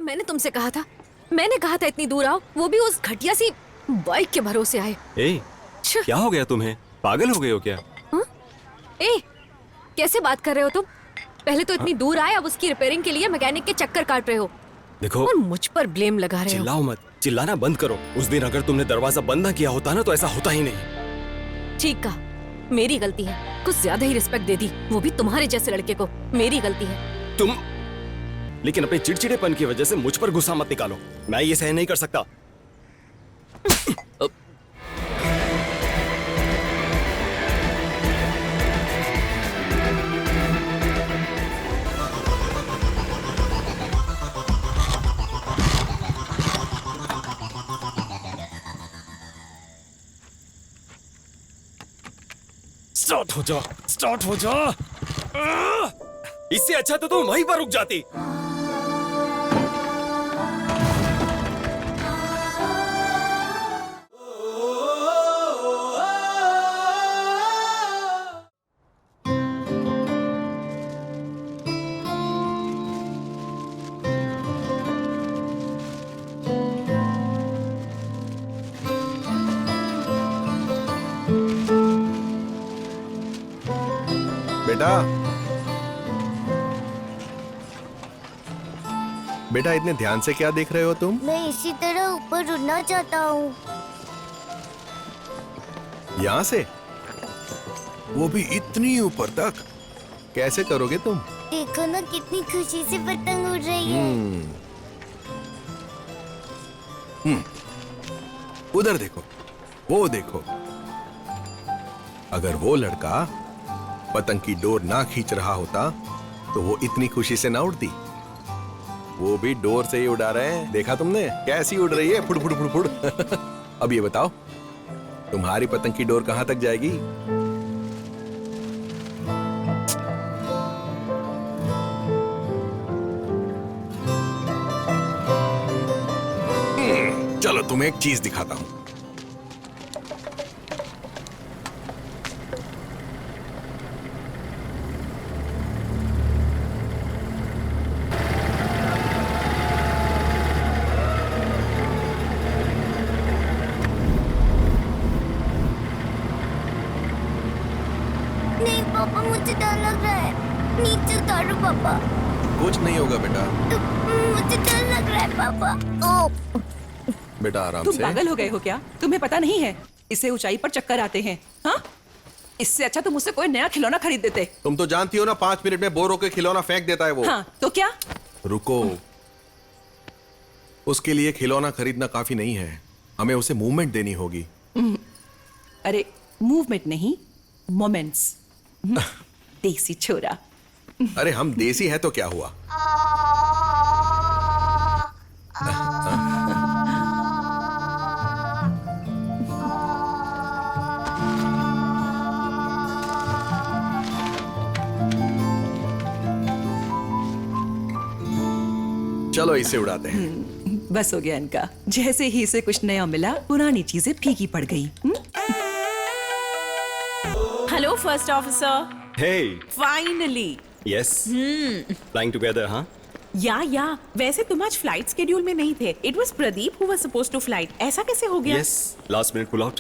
मैंने तुमसे कहा था, मैंने कहा था इतनी दूर आओ, वो भी उस घटिया सी बाइक के भरोसे आए। ए, क्या हो गया तुम्हें? पागल हो गए हो क्या? ए, कैसे बात कर रहे हो तुम? पहले तो इतनी दूर आए, अब उसकी रिपेयरिंग के लिए मैकेनिक के चक्कर काट रहे हो देखो, और मुझ पर ब्लेम लगा रहे हो। चिल्लाओ मत, चिल्लाना बंद करो। उस दिन अगर तुमने दरवाजा बंद ना किया होता ना तो ऐसा होता ही नहीं। ठीक कहा, मेरी गलती है, कुछ ज्यादा ही रिस्पेक्ट दे दी, वो भी तुम्हारे जैसे लड़के को। मेरी गलती है। तुम लेकिन अपने चिड़चिड़ेपन की वजह से मुझ पर गुस्सा मत निकालो, मैं ये सहन नहीं कर सकता। स्टार्ट हो जा, स्टार्ट हो जा। इससे अच्छा तो तुम वहीं पर रुक जाती। बेटा इतने ध्यान से क्या देख रहे हो तुम? मैं इसी तरह ऊपर उड़ना चाहता हूँ। यहाँ से? वो भी इतनी ऊपर तक? कैसे करोगे तुम? देखो ना कितनी खुशी से पतंग उड़ रही है। उधर देखो, वो देखो। अगर वो लड़का पतंग की डोर ना खींच रहा होता तो वो इतनी खुशी से ना उड़ती। वो भी डोर से ही उड़ा रहे हैं, देखा तुमने कैसी उड़ रही है, फुड़ फुड़ फुड़ फुड़। अब ये बताओ, तुम्हारी पतंग की डोर कहां तक जाएगी? चलो तुम्हें एक चीज दिखाता हूं। नहीं पापा, मुझे डर लग रहा है। नीचे उतारो पापा। कुछ नहीं होगा बेटा। मुझे डर लग रहा है पापा। ओ बेटा आराम तुम से। पागल हो गए हो क्या? तुम्हें पता नहीं है इससे ऊंचाई पर चक्कर आते हैं। हाँ, इससे अच्छा तुम मुझसे कोई नया खिलौना खरीद देते। तुम तो जानती हो ना, 5 मिनट में बोर होकर खिलौना फेंक देता है वो। हाँ, तो क्या? रुको, उसके लिए खिलौना खरीदना काफी नहीं है, हमें उसे मूवमेंट देनी होगी। अरे मूवमेंट नहीं, मोमेंट्स। देसी छोरा। अरे हम देसी है तो क्या हुआ? चलो इसे उड़ाते हैं। बस हो गया इनका। जैसे ही इसे कुछ नया मिला, पुरानी चीजें फीकी पड़ गई। Hello first officer. Hey, finally. Yes, flying together. हाँ, या वैसे तुम आज फ्लाइट शेड्यूल में नहीं थे। It was Pradeep who was supposed to flight. ऐसा कैसे हो गया? Yes, last minute pull out.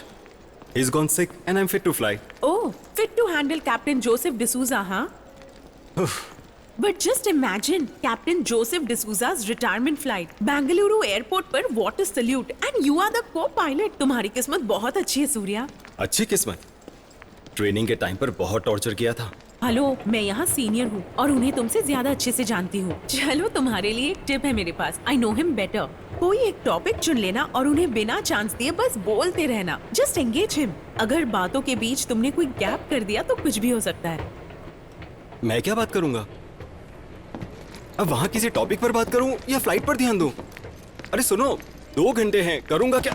He is gone sick and I am fit to fly. Oh, fit to handle Captain Joseph D'Souza, हाँ? But just imagine Captain Joseph D'Souza's retirement flight, Bengaluru airport पर water salute, and you are the co-pilot. तुम्हारी किस्मत बहुत अच्छी है सूर्या। अच्छी किस्मत। Training के टाइम पर बहुत टॉर्चर किया था। हेलो, मैं यहाँ सीनियर हूँ और उन्हें तुमसे ज्यादा अच्छे से जानती हूँ। चलो तुम्हारे लिए एक टिप है मेरे पास। I know him better. कोई एक टॉपिक चुन लेना और उन्हें बिना चांस दिए बस बोलते रहना। Just engage him. अगर बातों के बीच तुमने कोई गैप कर दिया तो कुछ भी हो सकता है। मैं क्या बात करूंगा? अब वहां किसी टॉपिक पर बात करूं या फ्लाइट पर ध्यान दूं? अरे सुनो, 2 घंटे हैं, करूंगा क्या?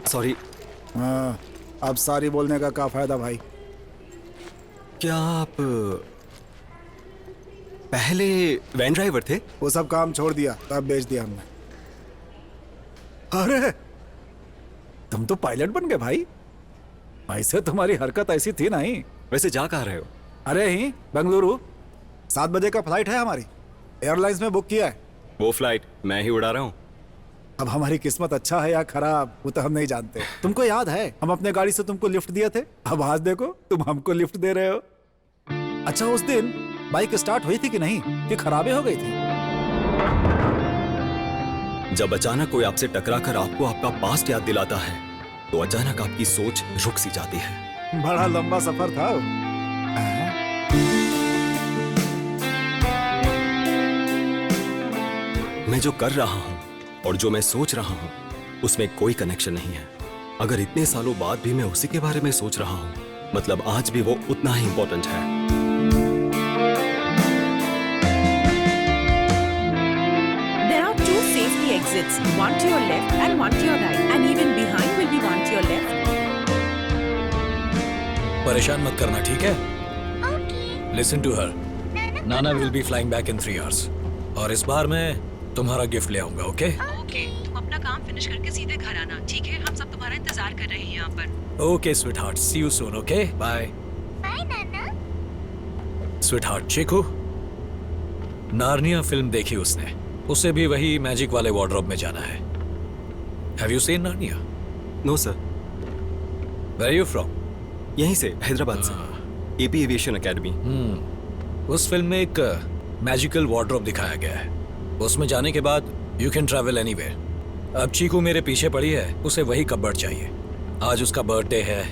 सॉरी। अब सारी बोलने का क्या फायदा भाई? क्या आप पहले वैन ड्राइवर थे? वो सब काम छोड़ दिया, तब बेच दिया हमने। अरे तुम तो पायलट बन गए भाई। ऐसे तुम्हारी हरकत ऐसी थी नहीं। वैसे जा कहाँ रहे हो? अरे ही बेंगलुरु, 7 बजे का फ्लाइट है हमारी। एयरलाइंस में बुक किया है। वो फ्लाइट मैं ही उड़ा रहा हूँ। अब हमारी किस्मत अच्छा है या खराब वो तो हम नहीं जानते। तुमको याद है हम अपने गाड़ी से तुमको लिफ्ट दिए थे, अब आज देखो तुम हमको लिफ्ट दे रहे हो। अच्छा उस दिन बाइक स्टार्ट हुई थी कि नहीं, कि खराबे हो गई थी? जब अचानक कोई आपसे टकराकर आपको आपका पास्ट याद दिलाता है तो अचानक आपकी सोच रुक सी जाती है। बड़ा लंबा सफर था वो। मैं जो कर रहा हूँ और जो मैं सोच रहा हूँ उसमें कोई कनेक्शन नहीं है। अगर इतने सालों बाद भी मैं उसी के बारे में सोच रहा हूँ मतलब आज भी वो उतना ही इंपॉर्टेंट है। There are 2 safety exits, one to your left and one to your right, and even behind will be one to your left. परेशान मत करना, ठीक है? Listen to her. Nana will be flying back in 3 hours. और इस बार मैं तुम्हारा gift ले आऊंगा, ओके? ओके, तुम अपना काम फिनिश करके सीधे घर आना, ठीक है? हम सब तुम्हारा इंतजार कर रहे हैं यहाँ पर। Okay sweetheart, see you soon, okay? Bye. Bye नाना। स्वीटहार्ट, चीकू नार्निया फिल्म देखी उसने, उसे भी वही मैजिक वाले वार्डरोब में जाना है। Have you seen Narnia? No sir. Where are you from? यहीं से, हैदराबाद से, एपी एविएशन एकेडमी। उस फिल्म में एक मैजिकल वार्डरोब दिखाया गया है, उसमें जाने के बाद यू कैन ट्रैवल एनीवेयर। अब चीकू मेरे पीछे पड़ी है, उसे वही कबर्ड चाहिए। आज उसका बर्थडे है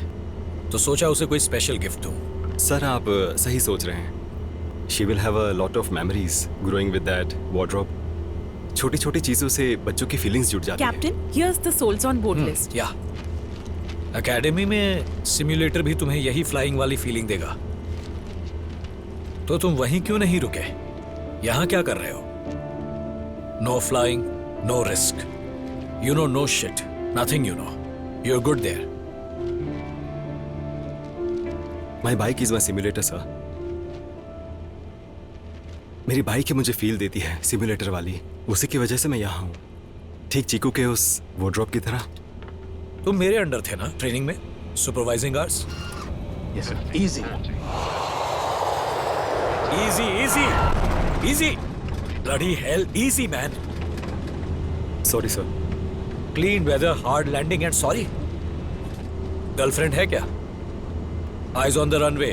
तो सोचा उसे कोई स्पेशल गिफ्ट दूं। सर आप सही सोच रहे हैं। She will have a lot of memories growing with that wardrobe. छोटी छोटी चीजों से बच्चों की फीलिंग्स जुड़ जाती हैं। Captain, here's the souls on board list. या एकेडमी में सिम्युलेटर भी तुम्हें यही फ्लाइंग वाली फीलिंग देगा, तो तुम वहीं क्यों नहीं रुके? यहाँ क्या कर रहे हो? No flying, no risk, you know no shit, nothing you know, you are good there. My bike is my simulator sir. मेरी बाइक ही मुझे फील देती है सिम्युलेटर वाली, उसी की वजह से मैं यहाँ हूँ, ठीक चीकू के उस वार्डरोब की तरह। तुम मेरे अंडर थे ना ट्रेनिंग में, supervising hours? Yes sir. Easy easy easy easy, bloody hell, easy man. Sorry sir. Clean weather, hard landing and sorry. Girlfriend है क्या? Eyes on the runway,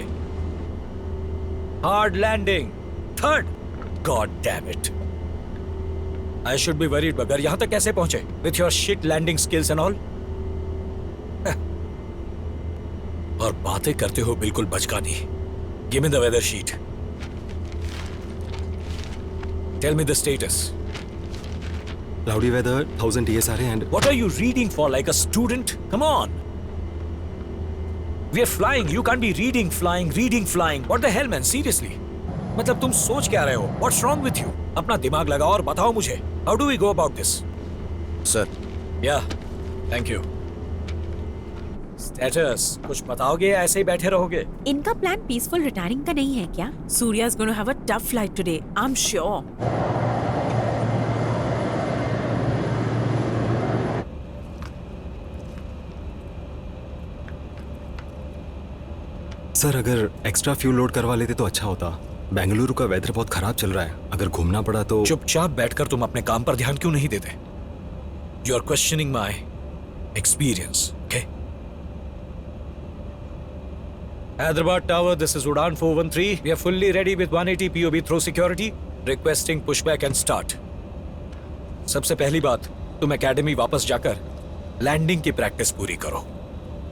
hard landing, third, god damn it. I should be worried bugger यहां तक कैसे पहुंचे with your shit landing skills and all. और बातें करते हो बिल्कुल बचकानी। Give me the weather sheet, tell me the status. Cloudy weather, 1000 TSRA and What are you reading for like a student? Come on. We are flying. You can't be reading flying. What the hell, man? Seriously. मतलब तुम सोच क्या रहे हो? What's wrong with you? अपना दिमाग लगाओ और बताओ मुझे. How do we go about this? Sir Yeah. Thank you. Status. कुछ बताओगे या ऐसे ही बैठे रहोगे? इनका प्लान पीसफुल रिटायरिंग का नहीं है क्या? Surya is going to have a tough flight today. I'm sure. Sir अगर एक्स्ट्रा फ्यूल लोड करवा लेते तो अच्छा होता। बेंगलुरु का वेदर बहुत खराब चल रहा है, अगर घूमना पड़ा तो। चुपचाप बैठकर तुम अपने काम पर ध्यान क्यों नहीं देते? You are questioning my experience, okay? Hyderabad Tower, this is Udan 413. We are fully ready with 180 POB throw security. Requesting pushback and start. सबसे पहली बात, तुम एकेडमी वापस जाकर लैंडिंग की प्रैक्टिस पूरी करो।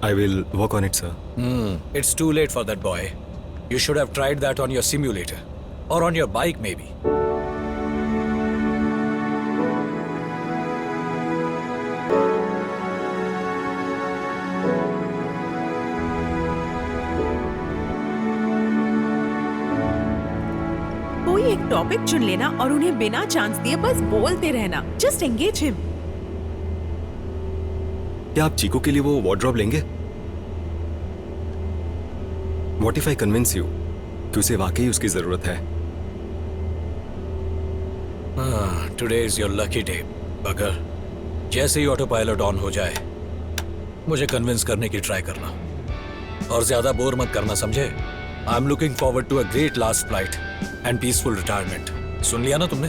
I will work on it, sir. It's too late for that, boy. You should have tried that on your simulator. Or on your bike, maybe. कोई एक टॉपिक चुन लेना और उन्हें बिना चांस दिए बस बोलते रहना। Just engage him. क्या आप चीकू के लिए वो वार्डरोब लेंगे? What if I convince you कि उसे वाकई उसकी जरूरत है? Today is your lucky day, बगर। जैसे ही ऑटो पायलट ऑन हो जाए, मुझे कन्विंस करने की ट्राई करना और ज्यादा बोर मत करना, समझे? I am looking forward to a great last flight and peaceful retirement. सुन लिया ना तुमने?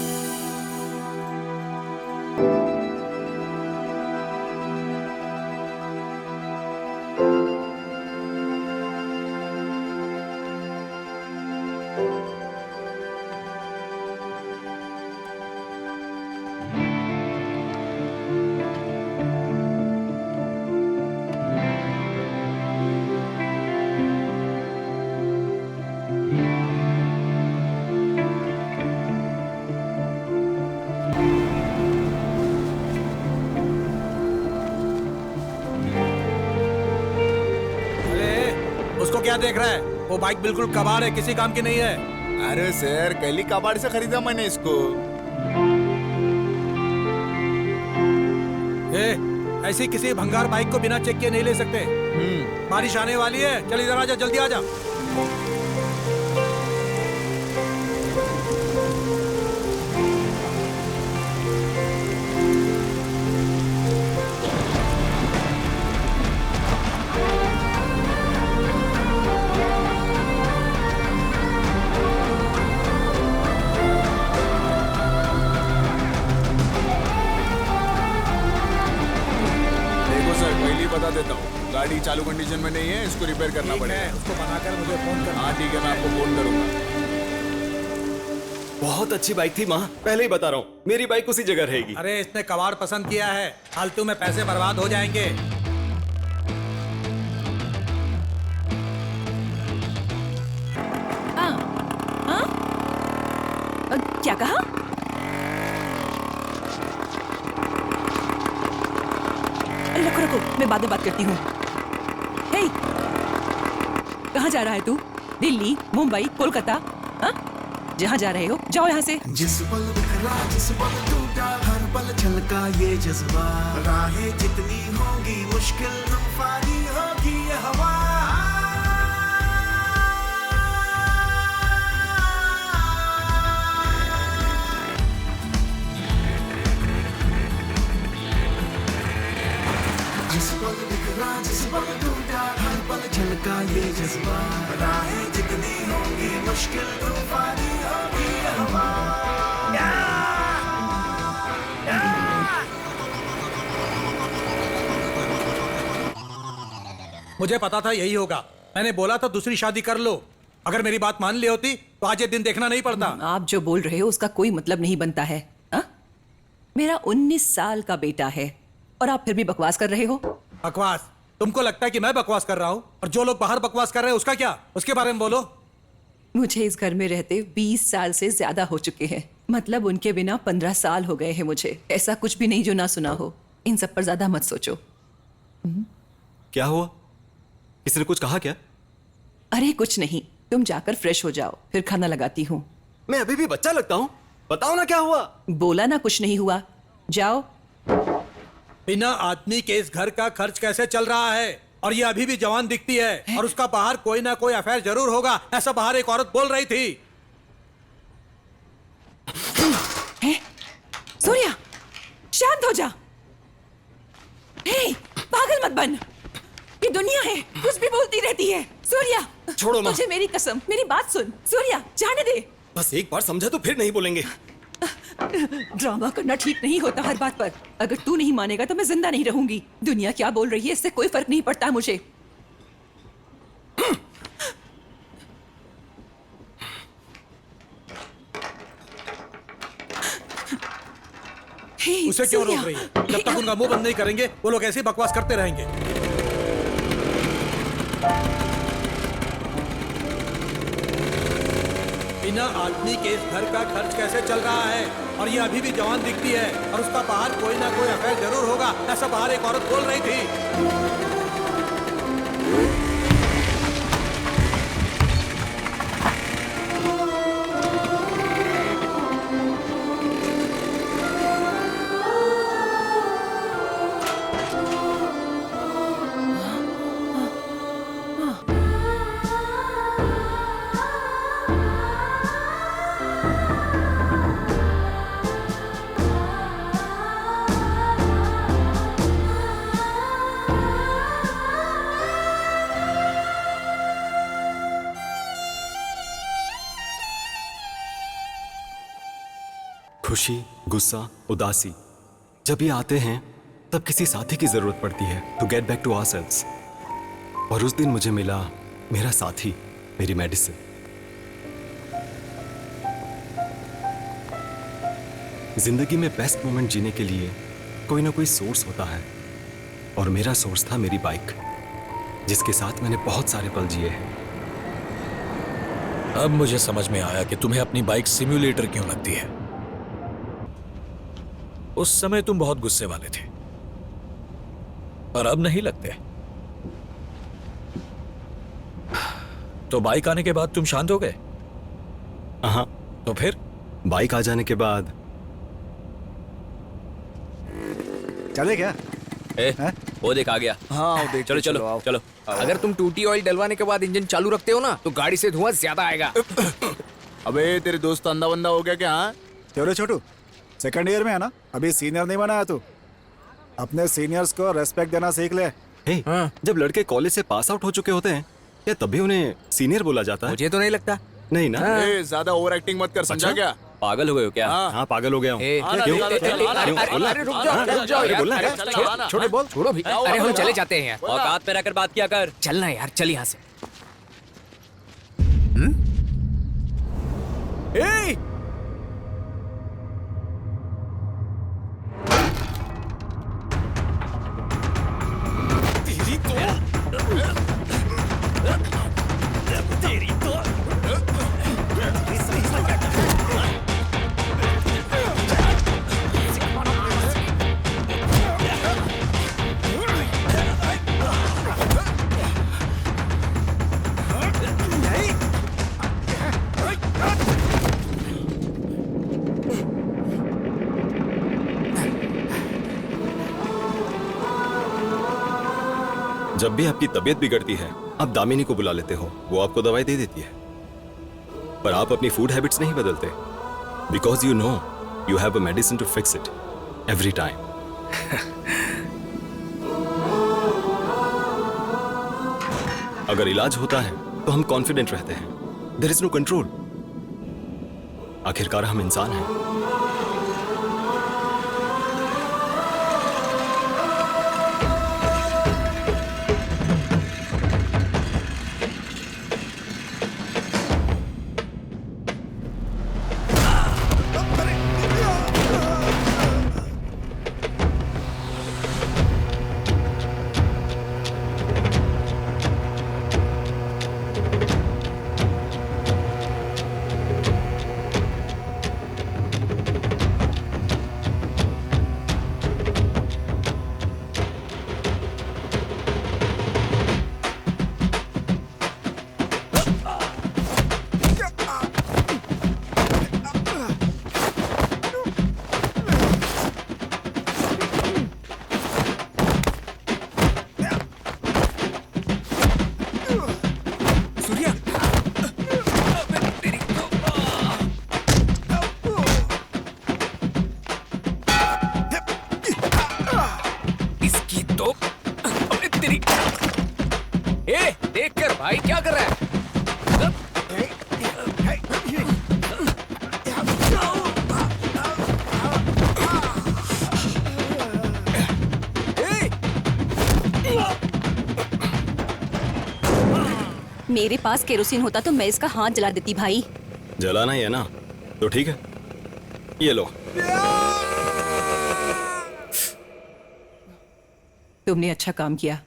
उसको क्या देख रहा है? वो बाइक बिल्कुल कबाड़ है, किसी काम की नहीं है। अरे सर, कल ही कबाड़ से खरीदा मैंने इसको। ऐसी किसी भंगार बाइक को बिना चेक किए नहीं ले सकते। बारिश आने वाली है, चल इधर आजा, जल्दी आजा। बता देता हूँ, गाड़ी चालू कंडीशन में नहीं है, इसको रिपेयर करना पड़ेगा। उसको बनाकर मुझे फोन करना। हाँ ठीक है, मैं आपको फोन करूंगा। बहुत अच्छी बाइक थी माँ, पहले ही बता रहा हूँ, मेरी बाइक उसी जगह रहेगी। अरे इसने कबाड़ पसंद किया है, फालतू में पैसे बर्बाद हो जाएंगे। क्या कहा? रखो रखो, मैं बाद में बात करती हूँ। हे, कहाँ जा रहा है तू? दिल्ली, मुंबई, कोलकाता? हाँ? जहाँ जा रहे हो जाओ यहाँ से। जिस पल बिखरा, जिस पल टूटा, हर पल छलका ये जज्बा। राहें जितनी होंगी मुश्किल, तूफानी होगी ये हवा। जिस पल बिखरा, जिस पल टूटा, हर पल छलका ये जज्बा। राहें जितनी होंगी मुश्किल, तूफानी होगी ये हवा। मुझे पता था यही होगा, मैंने बोला था दूसरी शादी कर लो। अगर मेरी बात मान ली होती तो आज ये दिन देखना नहीं पड़ता। आप जो बोल रहे हो उसका कोई मतलब नहीं बनता है। हा? मेरा 19 साल का बेटा है और आप फिर भी बकवास कर रहे हो। बकवास? तुमको लगता है कि मैं बकवास कर रहा हूँ? और जो लोग बाहर बकवास कर रहे हैं उसका क्या? उसके बारे में बोलो। मुझे इस घर में रहते 20 साल से ज्यादा हो चुके हैं। मतलब उनके बिना 15 साल हो गए हैं मुझे। ऐसा कुछ भी नहीं जो ना सुना हो। इन सब पर ज्यादा मत सोचो। क्या हुआ? किसी ने कुछ कहा क्या? अरे कुछ नहीं, तुम जाकर फ्रेश हो जाओ, फिर खाना लगाती हूँ। मैं अभी भी बच्चा लगता हूँ? बताओ ना क्या हुआ? बोला ना कुछ नहीं हुआ, जाओ। बिना आदमी के इस घर का खर्च कैसे चल रहा है? और ये अभी भी जवान दिखती है और उसका बाहर कोई ना कोई अफेयर जरूर होगा, ऐसा बाहर एक औरत बोल रही थी। सूर्या, शांत हो जा। हे, पागल मत बन। ये दुनिया है, कुछ भी बोलती रहती है। सूर्या, छोड़ो माँ। तुझे मेरी कसम, मेरी बात सुन। सूर्या, जाने दे। बस एक बार समझा तो फिर नहीं बोलेंगे। ड्रामा करना ठीक नहीं होता हर बात पर। अगर तू नहीं मानेगा तो मैं जिंदा नहीं रहूंगी। दुनिया क्या बोल रही है इससे कोई फर्क नहीं पड़ता मुझे। उसे क्यों रोक रही है? जब तक उनका मुंह बंद नहीं करेंगे वो लोग ऐसे ही बकवास करते रहेंगे। बिना आदमी के इस घर का खर्च कैसे चल रहा है? और ये अभी भी जवान दिखती है और उसका बाहर कोई ना कोई अफेयर जरूर होगा, ऐसा बाहर एक औरत बोल रही थी। खुशी, गुस्सा, उदासी जब ये आते हैं तब किसी साथी की जरूरत पड़ती है to get back to ourselves. और उस दिन मुझे मिला मेरा साथी, मेरी मेडिसिन। जिंदगी में बेस्ट मोमेंट जीने के लिए कोई ना कोई सोर्स होता है और मेरा सोर्स था मेरी बाइक, जिसके साथ मैंने बहुत सारे पल जिए हैं। अब मुझे समझ में आया कि तुम्हें अपनी बाइक सिम्युलेटर क्यों लगती है। उस समय तुम बहुत गुस्से वाले थे और अब नहीं लगते। तो बाइक आने के बाद तुम शांत हो गए? हाँ। तो फिर बाइक आ जाने के बाद चले क्या? वो देख आ गया। हाँ देख, चलो चलो चलो। अगर तुम टूटी ऑयल डलवाने के बाद इंजन चालू रखते हो ना तो गाड़ी से धुआं ज्यादा आएगा। अबे तेरे दोस्त अंधा बंदा हो गया क्या? हाँ क्यों छोटू, सेकंड ईयर में है ना, अभी सीनियर नहीं बनाया तू। अपने सीनियर्स को रेस्पेक्ट देना सीख ले। हे, जब लड़के कॉलेज से पास आउट हो चुके होते हैं क्या तभी उन्हें सीनियर बोला जाता है? मुझे तो नहीं लगता। नहीं ना। ए, ज्यादा ओवर एक्टिंग मत कर, समझा क्या? पागल हो गए हो क्या? हाँ पागल हो गया हूँ। अरे रुक जाओ यार, छोटे बोल, छोड़ो भी। अरे हम चले जाते हैं यार। औकात पे रहकर बात किया कर। चलना यार, चल यहाँ से। जब भी आपकी तबीयत बिगड़ती है आप दामिनी को बुला लेते हो, वो आपको दवाई दे देती है। पर आप अपनी फूड हैबिट्स नहीं बदलते, because you know you have a medicine to fix it every time. अगर इलाज होता है तो हम कॉन्फिडेंट रहते हैं, देयर इज नो कंट्रोल। आखिरकार हम इंसान हैं। भाई क्या कर रहा है? मेरे पास केरोसिन होता तो मैं इसका हाथ जला देती भाई। जलाना ही है ना, तो ठीक है, ये लो। तुमने अच्छा काम किया।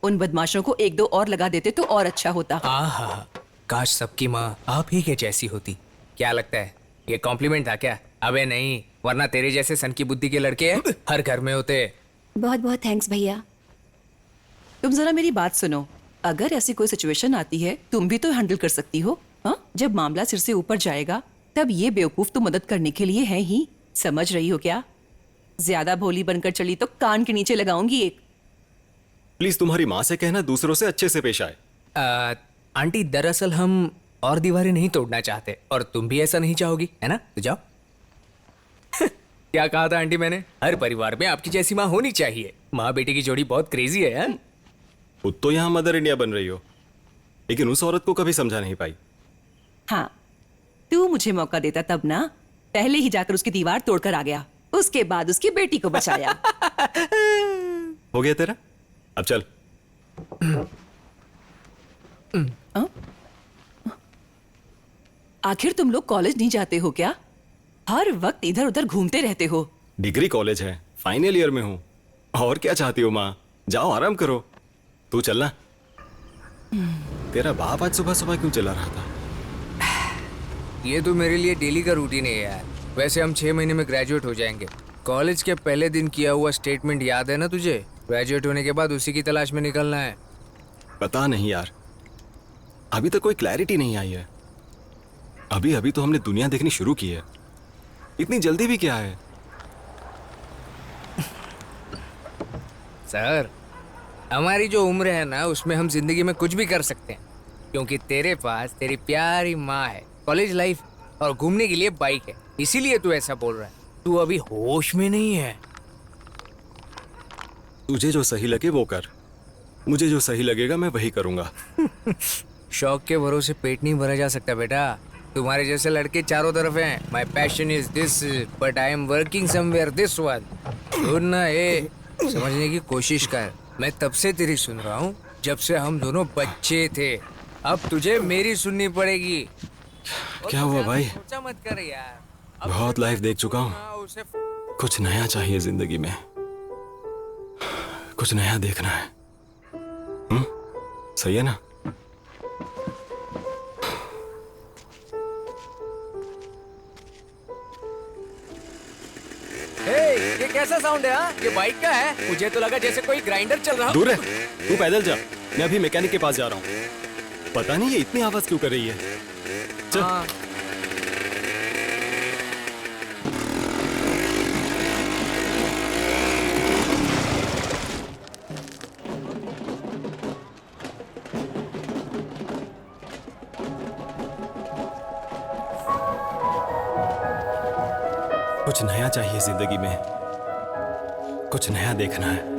उन बदमाशों को एक दो और लगा देते तो और अच्छा होता। आहा, काश सबकी माँ आप ही के जैसी होती। क्या लगता है ये कॉम्प्लीमेंट था क्या? अबे नहीं, वरना तेरे जैसे सन की बुद्धि के लड़के हर घर में होते। बहुत बहुत थैंक्स भैया। तुम जरा मेरी बात सुनो, अगर ऐसी कोई सिचुएशन आती है तुम भी तो हैंडल कर सकती हो। हाँ, जब मामला सिर से ऊपर जाएगा तब ये बेवकूफ तो मदद करने के लिए है ही। समझ रही हो क्या? ज्यादा भोली बनकर चली तो कान के नीचे लगाऊंगी एक। प्लीज तुम्हारी माँ से कहना दूसरों से अच्छे से पेश आए। आंटी दरअसल हम और दीवारें नहीं तोड़ना चाहते और तुम भी ऐसा नहीं चाहोगी, है ना? तो जाओ। क्या कहा था आंटी मैंने? हर परिवार में आपकी जैसी माँ होनी चाहिए। माँ बेटी की जोड़ी बहुत क्रेजी है यार। खुद तो यहाँ मदर इंडिया बन रही हो, लेकिन उस औरत को कभी समझा नहीं पाई। हाँ, तू मुझे मौका देता तब ना, पहले ही जाकर उसकी दीवार तोड़कर आ गया, उसके बाद उसकी बेटी को बचाया। हो गया तेरा, अब चल। आखिर तुम लोग कॉलेज नहीं जाते हो क्या? हर वक्त इधर उधर घूमते रहते हो। डिग्री कॉलेज है, फाइनल ईयर में हूँ। और क्या चाहती हो माँ? जाओ आराम करो। तू चलना। तेरा बाप आज सुबह सुबह क्यों चला रहा था? ये तो मेरे लिए डेली का रूटीन है यार। वैसे हम 6 महीने में ग्रेजुएट हो जाएंगे। कॉलेज के पहले दिन किया हुआ स्टेटमेंट याद है ना तुझे? ग्रेजुएट होने के बाद उसी की तलाश में निकलना है। पता नहीं यार, अभी तक कोई क्लैरिटी नहीं आई है। अभी अभी तो हमने दुनिया देखनी शुरू की है, इतनी जल्दी भी क्या है? सर, हमारी जो उम्र है ना, उसमें हम जिंदगी में कुछ भी कर सकते हैं, क्योंकि तेरे पास तेरी प्यारी माँ है, कॉलेज लाइफ और घूमने के लिए बाइक है, इसीलिए तू ऐसा बोल रहा है। तू अभी होश में नहीं है। तुझे जो सही लगे वो कर, मुझे जो सही लगेगा मैं वही करूंगा। शौक के भरोसे पेट नहीं भरा जा सकता बेटा। तुम्हारे जैसे लड़के चारों तरफ हैं। My passion is this but I am working somewhere this one. सुनना ए, समझने की कोशिश कर। मैं तब से तेरी सुन रहा हूँ जब से हम दोनों बच्चे थे। अब तुझे मेरी सुननी पड़ेगी। क्या हुआ भाई? सोचा मत कर यार। बहुत लाइफ देख चुका हूँ, कुछ नया चाहिए जिंदगी में, कुछ नया देखना है। सही है ना? ये कैसा साउंड है? हाँ? ये बाइक का है? मुझे तो लगा जैसे कोई ग्राइंडर चल रहा हो। दूर है, तू पैदल जा, मैं अभी मैकेनिक के पास जा रहा हूँ। पता नहीं ये इतनी आवाज क्यों कर रही है। चल। हाँ। कुछ नया चाहिए जिंदगी में, कुछ नया देखना है।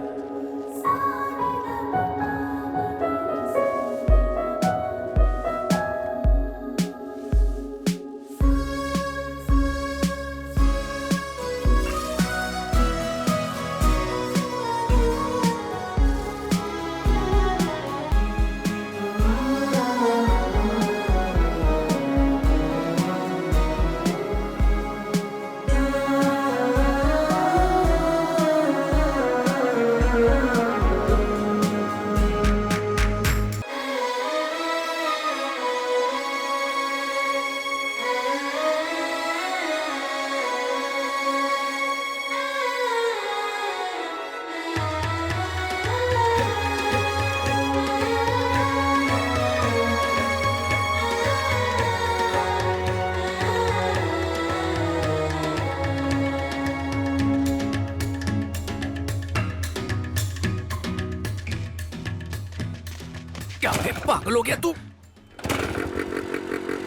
क्या है, पागल हो गया तू?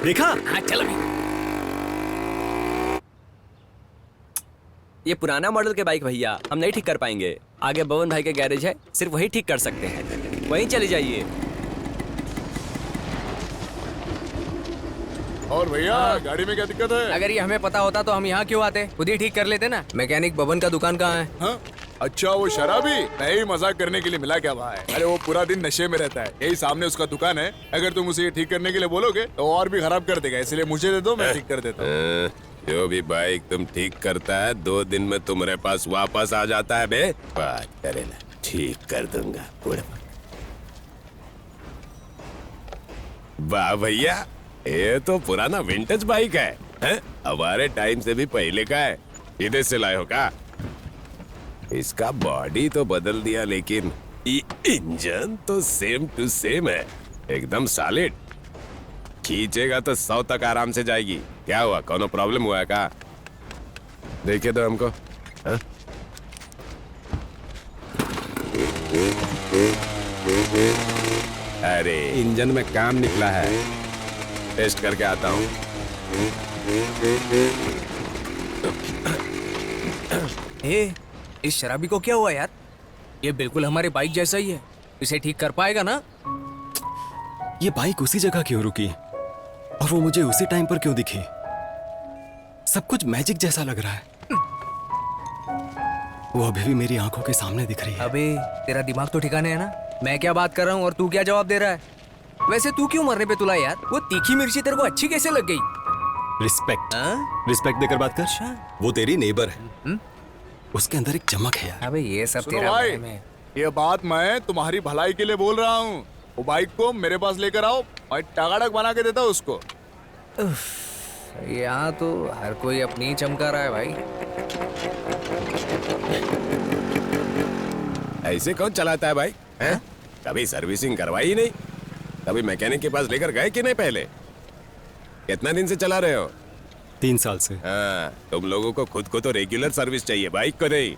देखा? हाँ चल अभी। ये पुराना मॉडल के बाइक भैया हम नहीं ठीक कर पाएंगे। आगे बवन भाई के गैरेज है, सिर्फ वही ठीक कर सकते हैं, वहीं चले जाइए। और भैया गाड़ी में क्या दिक्कत है? अगर ये हमें पता होता तो हम यहाँ क्यों आते? खुद ही ठीक कर लेते ना। मैकेनिक बबन का दुकान कहाँ है? हाँ? अच्छा वो शराबी नहीं, मजाक करने के लिए मिला क्या भाई? अरे वो पूरा दिन नशे में रहता है, यही सामने उसका दुकान है। अगर तुम उसे ठीक करने के लिए बोलोगे तो और भी खराब कर देगा, इसलिए मुझे दे दो, मैं ठीक कर देता हूँ। जो भी बाइक तुम ठीक करता है 2 दिन में तुम्हारे पास वापस आ जाता है बे। बात करेला, ठीक कर दूंगा। वाह भैया, ये तो पुराना विंटेज बाइक है? हमारे टाइम से भी पहले का है। इधर से लाए हो का? इसका बॉडी तो बदल दिया लेकिन ये इंजन तो सेम टू सेम है, एकदम सॉलिड। खींचेगा तो 100 तक आराम से जाएगी। क्या हुआ, कोनो प्रॉब्लम हुआ है का? देखिए तो हमको। हा? अरे इंजन में काम निकला है, टेस्ट करके आता हूँ। इस शराबी को क्या हुआ यार? ये बिल्कुल हमारी बाइक जैसा ही है, इसे ठीक कर पाएगा ना? ये बाइक उसी जगह क्यों रुकी और वो मुझे उसी टाइम पर क्यों दिखी? सब कुछ मैजिक जैसा लग रहा है। वो अभी भी मेरी आंखों के सामने दिख रही है। अबे तेरा दिमाग तो ठिकाने है ना? मैं क्या बात कर रहा हूँ और तू क्या जवाब दे रहा है? वैसे तू क्यों मरने पे तुला यार? वो तीखी मिर्ची तेरे को अच्छी कैसे लग गई? रिस्पेक्ट, रिस्पेक्ट देकर बात कर। वो तेरी नेबर है, उसके अंदर एक चमक है यार। अबे ये सब सुनो तेरा भाई, वहम है। ये बात मैं तुम्हारी भलाई के लिए बोल रहा हूँ। वो बाइक को मेरे पास लेकर आओ, मैं टगाड़क बना के देता हूँ उसको। यहाँ तो हर कोई अपनी ही चमका रहा है भाई। ऐसे कौन चलाता है भाई? कभी सर्विसिंग करवाई ही नहीं। कभी मैकेनिक के पास लेकर गए कि नहीं पहले? कितना दिन से चला रहे हो? 3 साल से। हाँ, तुम लोगों को खुद को तो रेगुलर सर्विस चाहिए, बाइक को नहीं।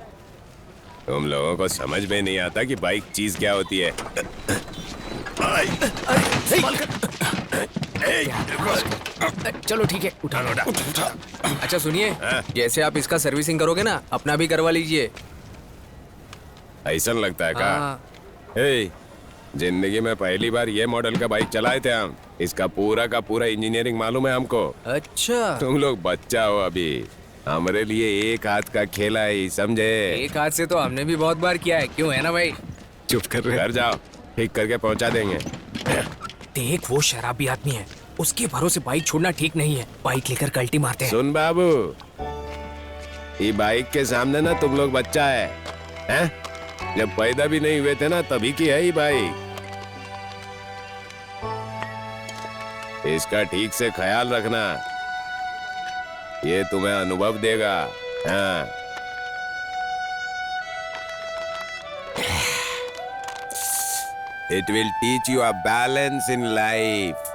तुम लोगों को समझ में नहीं आता कि बाइक चीज क्या होती है। चलो ठीक है, उठा लो। अच्छा सुनिए, जैसे आप इसका सर्विसिंग करोगे ना, अपना भी करवा लीजिए। ऐसा लगता है क्या? जिंदगी में पहली बार ये मॉडल का बाइक चलाए थे हम। इसका पूरा का पूरा इंजीनियरिंग मालूम है हमको। अच्छा, तुम लोग बच्चा हो अभी, हमारे लिए एक हाथ का खेला है, समझे? एक हाथ से तो हमने भी बहुत बार किया है, क्यों है ना भाई? चुप कर रहे। घर जाओ, ठीक करके पहुंचा देंगे। देख, वो शराबी आदमी है, उसके भरोसे बाइक छोड़ना ठीक नहीं है। बाइक लेकर कल्टी मारते हैं। सुन बाबू, ये बाइक के सामने ना तुम लोग बच्चा हैं? जब पैदा भी नहीं हुए थे ना, तभी की है ये बाइक। इसका ठीक से ख्याल रखना, ये तुम्हें अनुभव देगा। हाँ। It will teach you a balance in life.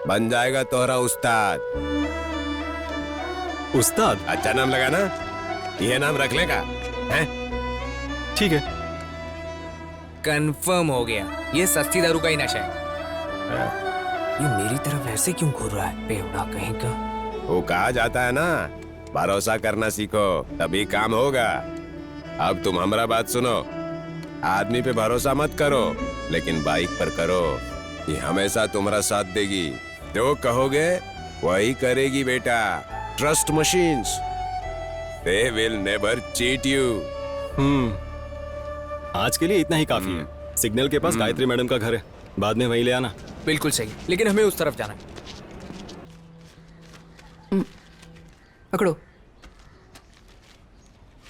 बन जाएगा तोहरा उस्ताद। उस्ताद? अच्छा नाम लगा ना, ये नाम रख लेगा। हैं? ठीक है। कंफर्म हो गया, ये सस्ती दारू का ही नशा है। ये मेरी तरफ ऐसे क्यों घूर रहा है, बेवड़ा कहीं का। वो कहा जाता है ना, भरोसा करना सीखो तभी काम होगा। अब तुम हमारा बात सुनो, आदमी पे भरोसा मत करो, लेकिन बाइक पर करो। ये हमेशा तुम्हारा साथ देगी, जो कहोगे वही करेगी बेटा। Trust machines, they will never cheat you. आज के लिए इतना ही काफी है। सिग्नल के पास गायत्री मैडम का घर है, बाद में वहीं ले आना। बिल्कुल सही, लेकिन हमें उस तरफ जाना है। पकड़ो,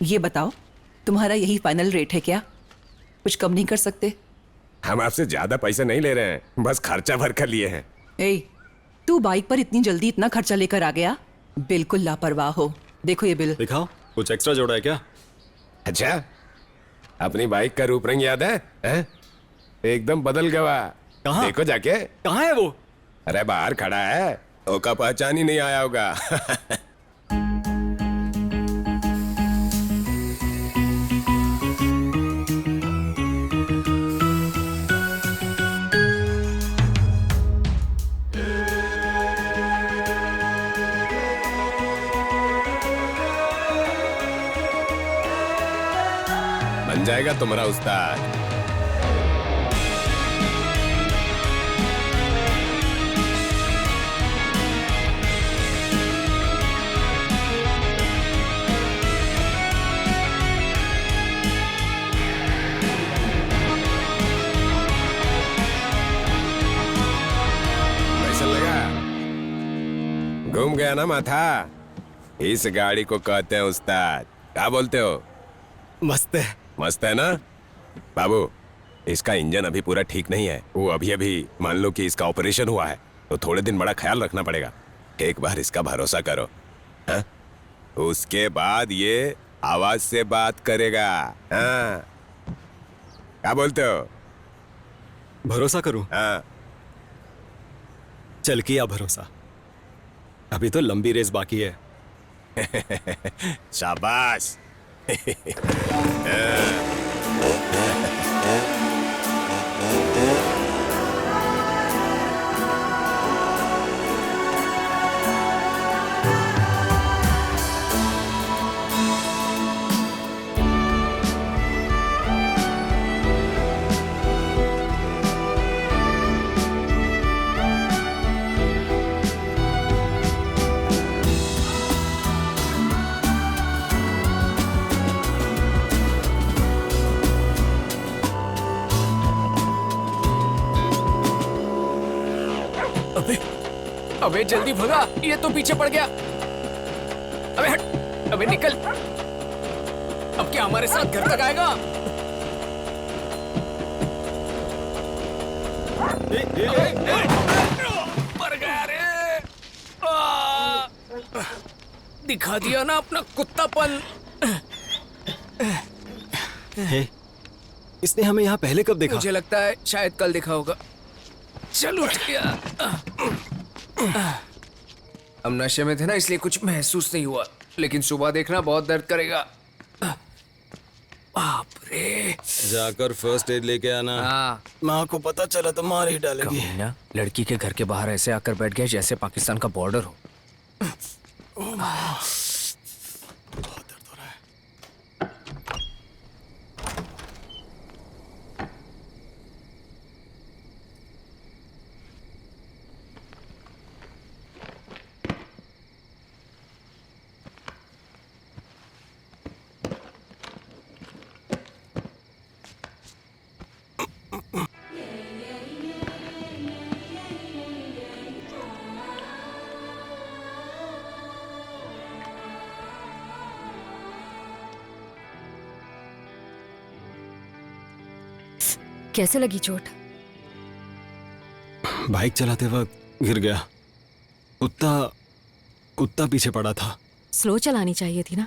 ये बताओ, तुम्हारा यही फाइनल रेट है क्या? कुछ कम नहीं कर सकते? हम आपसे ज्यादा पैसे नहीं ले रहे हैं, बस खर्चा भर कर लिए हैं। ए, तू बाइक पर इतनी जल्दी इतना खर्चा लेकर आ गया? बिल्कुल लापरवाह हो। देखो ये बिल। दिखाओ, कुछ एक्स्ट्रा जोड़ा है क्या? अच्छा, अपनी बाइक का रूप रंग याद है? एकदम बदल गया। कहाँ? देखो जाके। कहाँ है वो? अरे बाहर खड़ा है, ओका पहचान ही नहीं आया होगा। बन जाएगा तुम्हारा उस्ताद। कैसा लगा? घूम गया ना माथा? इस गाड़ी को कहते हैं उस्ताद। क्या बोलते हो? मस्त है। मस्त है ना? बाबू, इसका इंजन अभी पूरा ठीक नहीं है। वो अभी अभी मान लो कि इसका ऑपरेशन हुआ है, तो थोड़े दिन बड़ा ख्याल रखना पड़ेगा। एक बार इसका भरोसा करो, हाँ? उसके बाद ये आवाज से बात करेगा। हाँ, क्या बोलते हो? भरोसा करूं? हाँ। चल किया भरोसा, अभी तो लंबी रेस बाकी है। शाबाश। अबे जल्दी भगा, ये तो पीछे पड़ गया। अबे हट, अबे निकल। अब क्या हमारे साथ घर तक आएगा? मर गया रे। दिखा दिया ना अपना कुत्तापन। हे, इसने हमें यहाँ पहले कब देखा? मुझे लगता है शायद कल देखा होगा। चल उठ गया। हम नशे में थे ना, इसलिए कुछ महसूस नहीं हुआ, लेकिन सुबह देखना बहुत दर्द करेगा। बाप रे। जाकर फर्स्ट एड लेके आना। हाँ। माँ को पता चला तो मार ही डालेगी। ना लड़की के घर के बाहर ऐसे आकर बैठ गया जैसे पाकिस्तान का बॉर्डर हो। बहुत दर्द हो रहा है। कैसे लगी चोट? बाइक चलाते वक्त गिर गया। कुत्ता पीछे पड़ा था। स्लो चलानी चाहिए थी ना,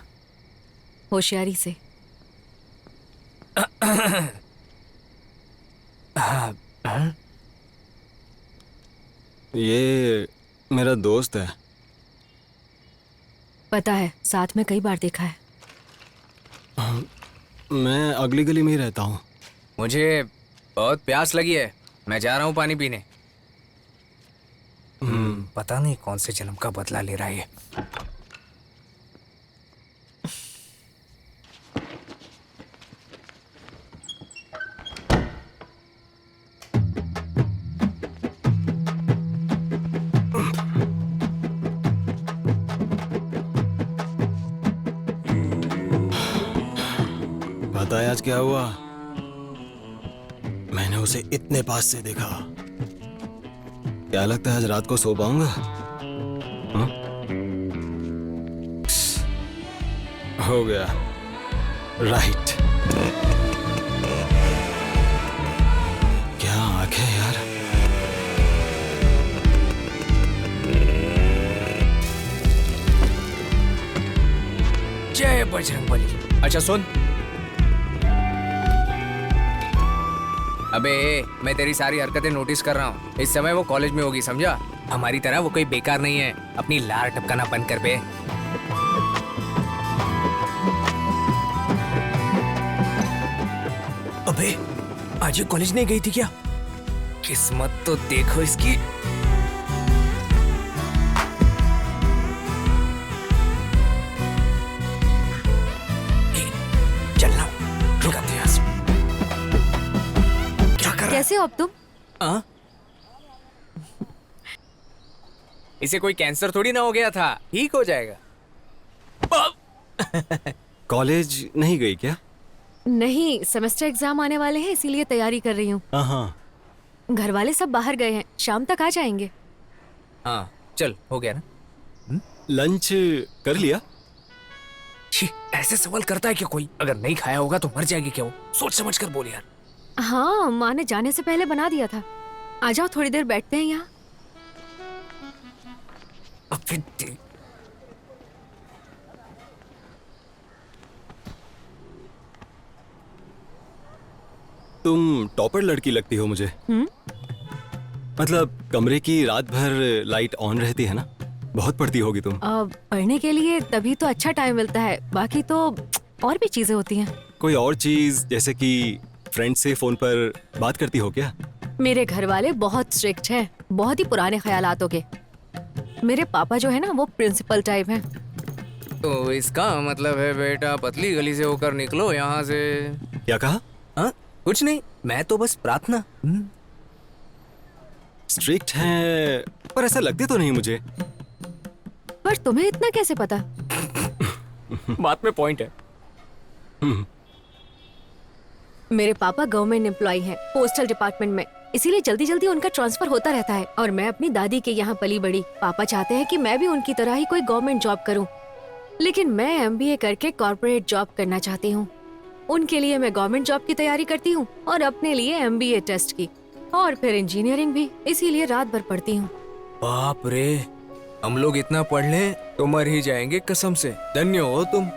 होशियारी से। ये मेरा दोस्त है। पता है, साथ में कई बार देखा है। मैं अगली गली में ही रहता हूँ। मुझे बहुत प्यास लगी है, मैं जा रहा हूँ पानी पीने। पता नहीं कौन से जन्म का बदला ले रहा है ये। पता है आज क्या हुआ? मैंने उसे इतने पास से देखा। क्या लगता है आज रात को सो पाऊंगा? हो गया। राइट। क्या आंखें यार। जय बजरंगबली। अच्छा सुन, अबे मैं तेरी सारी हरकतें नोटिस कर रहा हूँ। इस समय वो कॉलेज में होगी, समझा? हमारी तरह वो कोई बेकार नहीं है। अपनी लार टपकाना बंद कर बे। अबे आज ये कॉलेज नहीं गई थी क्या? किस्मत तो देखो इसकी। चलना, रुका थे यहाँ से। कैसे हो अब तुम? इसे कोई कैंसर थोड़ी ना हो गया था, ठीक हो जाएगा। कॉलेज नहीं गई क्या? नहीं, सेमेस्टर एग्जाम आने वाले हैं, इसीलिए तैयारी कर रही हूँ। हाँ। घर वाले सब बाहर गए हैं, शाम तक आ जाएंगे। हाँ चल, हो गया ना? लंच कर लिया? ऐसे सवाल करता है क्या कोई? अगर नहीं खाया होगा तो मर जाएगी क्या वो? सोच समझ कर बोल यार। हाँ, माँ ने जाने से पहले बना दिया था। आ जाओ, थोड़ी देर बैठते हैं यहाँ। तुम टॉपर लड़की लगती हो मुझे। मतलब कमरे की रात भर लाइट ऑन रहती है ना? बहुत पढ़ती होगी तुम। पढ़ने के लिए तभी तो अच्छा टाइम मिलता है, बाकी तो और भी चीजें होती हैं। कोई और चीज, जैसे कि फ्रेंड से फोन पर बात करती हो क्या? मेरे घर वाले बहुत स्ट्रिक्ट हैं, बहुत ही पुराने ख्यालातों के। मेरे पापा जो है ना, वो प्रिंसिपल टाइप हैं। तो इसका मतलब है बेटा पतली गली से होकर निकलो यहाँ से। क्या कहा? हाँ कुछ नहीं, मैं तो बस प्रार्थना। स्ट्रिक्ट है, पर ऐसा लगते तो नहीं मुझे। पर तुम्हें इतना कैसे पता? बात में पॉइंट है। मेरे पापा गवर्नमेंट एम्प्लॉय हैं, पोस्टल डिपार्टमेंट में, इसीलिए जल्दी जल्दी उनका ट्रांसफर होता रहता है। और मैं अपनी दादी के यहाँ पली बड़ी। पापा चाहते हैं कि मैं भी उनकी तरह ही कोई गवर्नमेंट जॉब करूँ, लेकिन मैं MBA करके कॉर्पोरेट जॉब करना चाहती हूँ। उनके लिए मैं गवर्नमेंट जॉब की तैयारी करती हूँ और अपने लिए MBA टेस्ट की, और फिर इंजीनियरिंग भी, इसीलिए रात भर पढ़ती हूँ। बाप रे, हम लोग इतना पढ़ लें तो मर ही जाएंगे कसम से। धन्य हो तुम।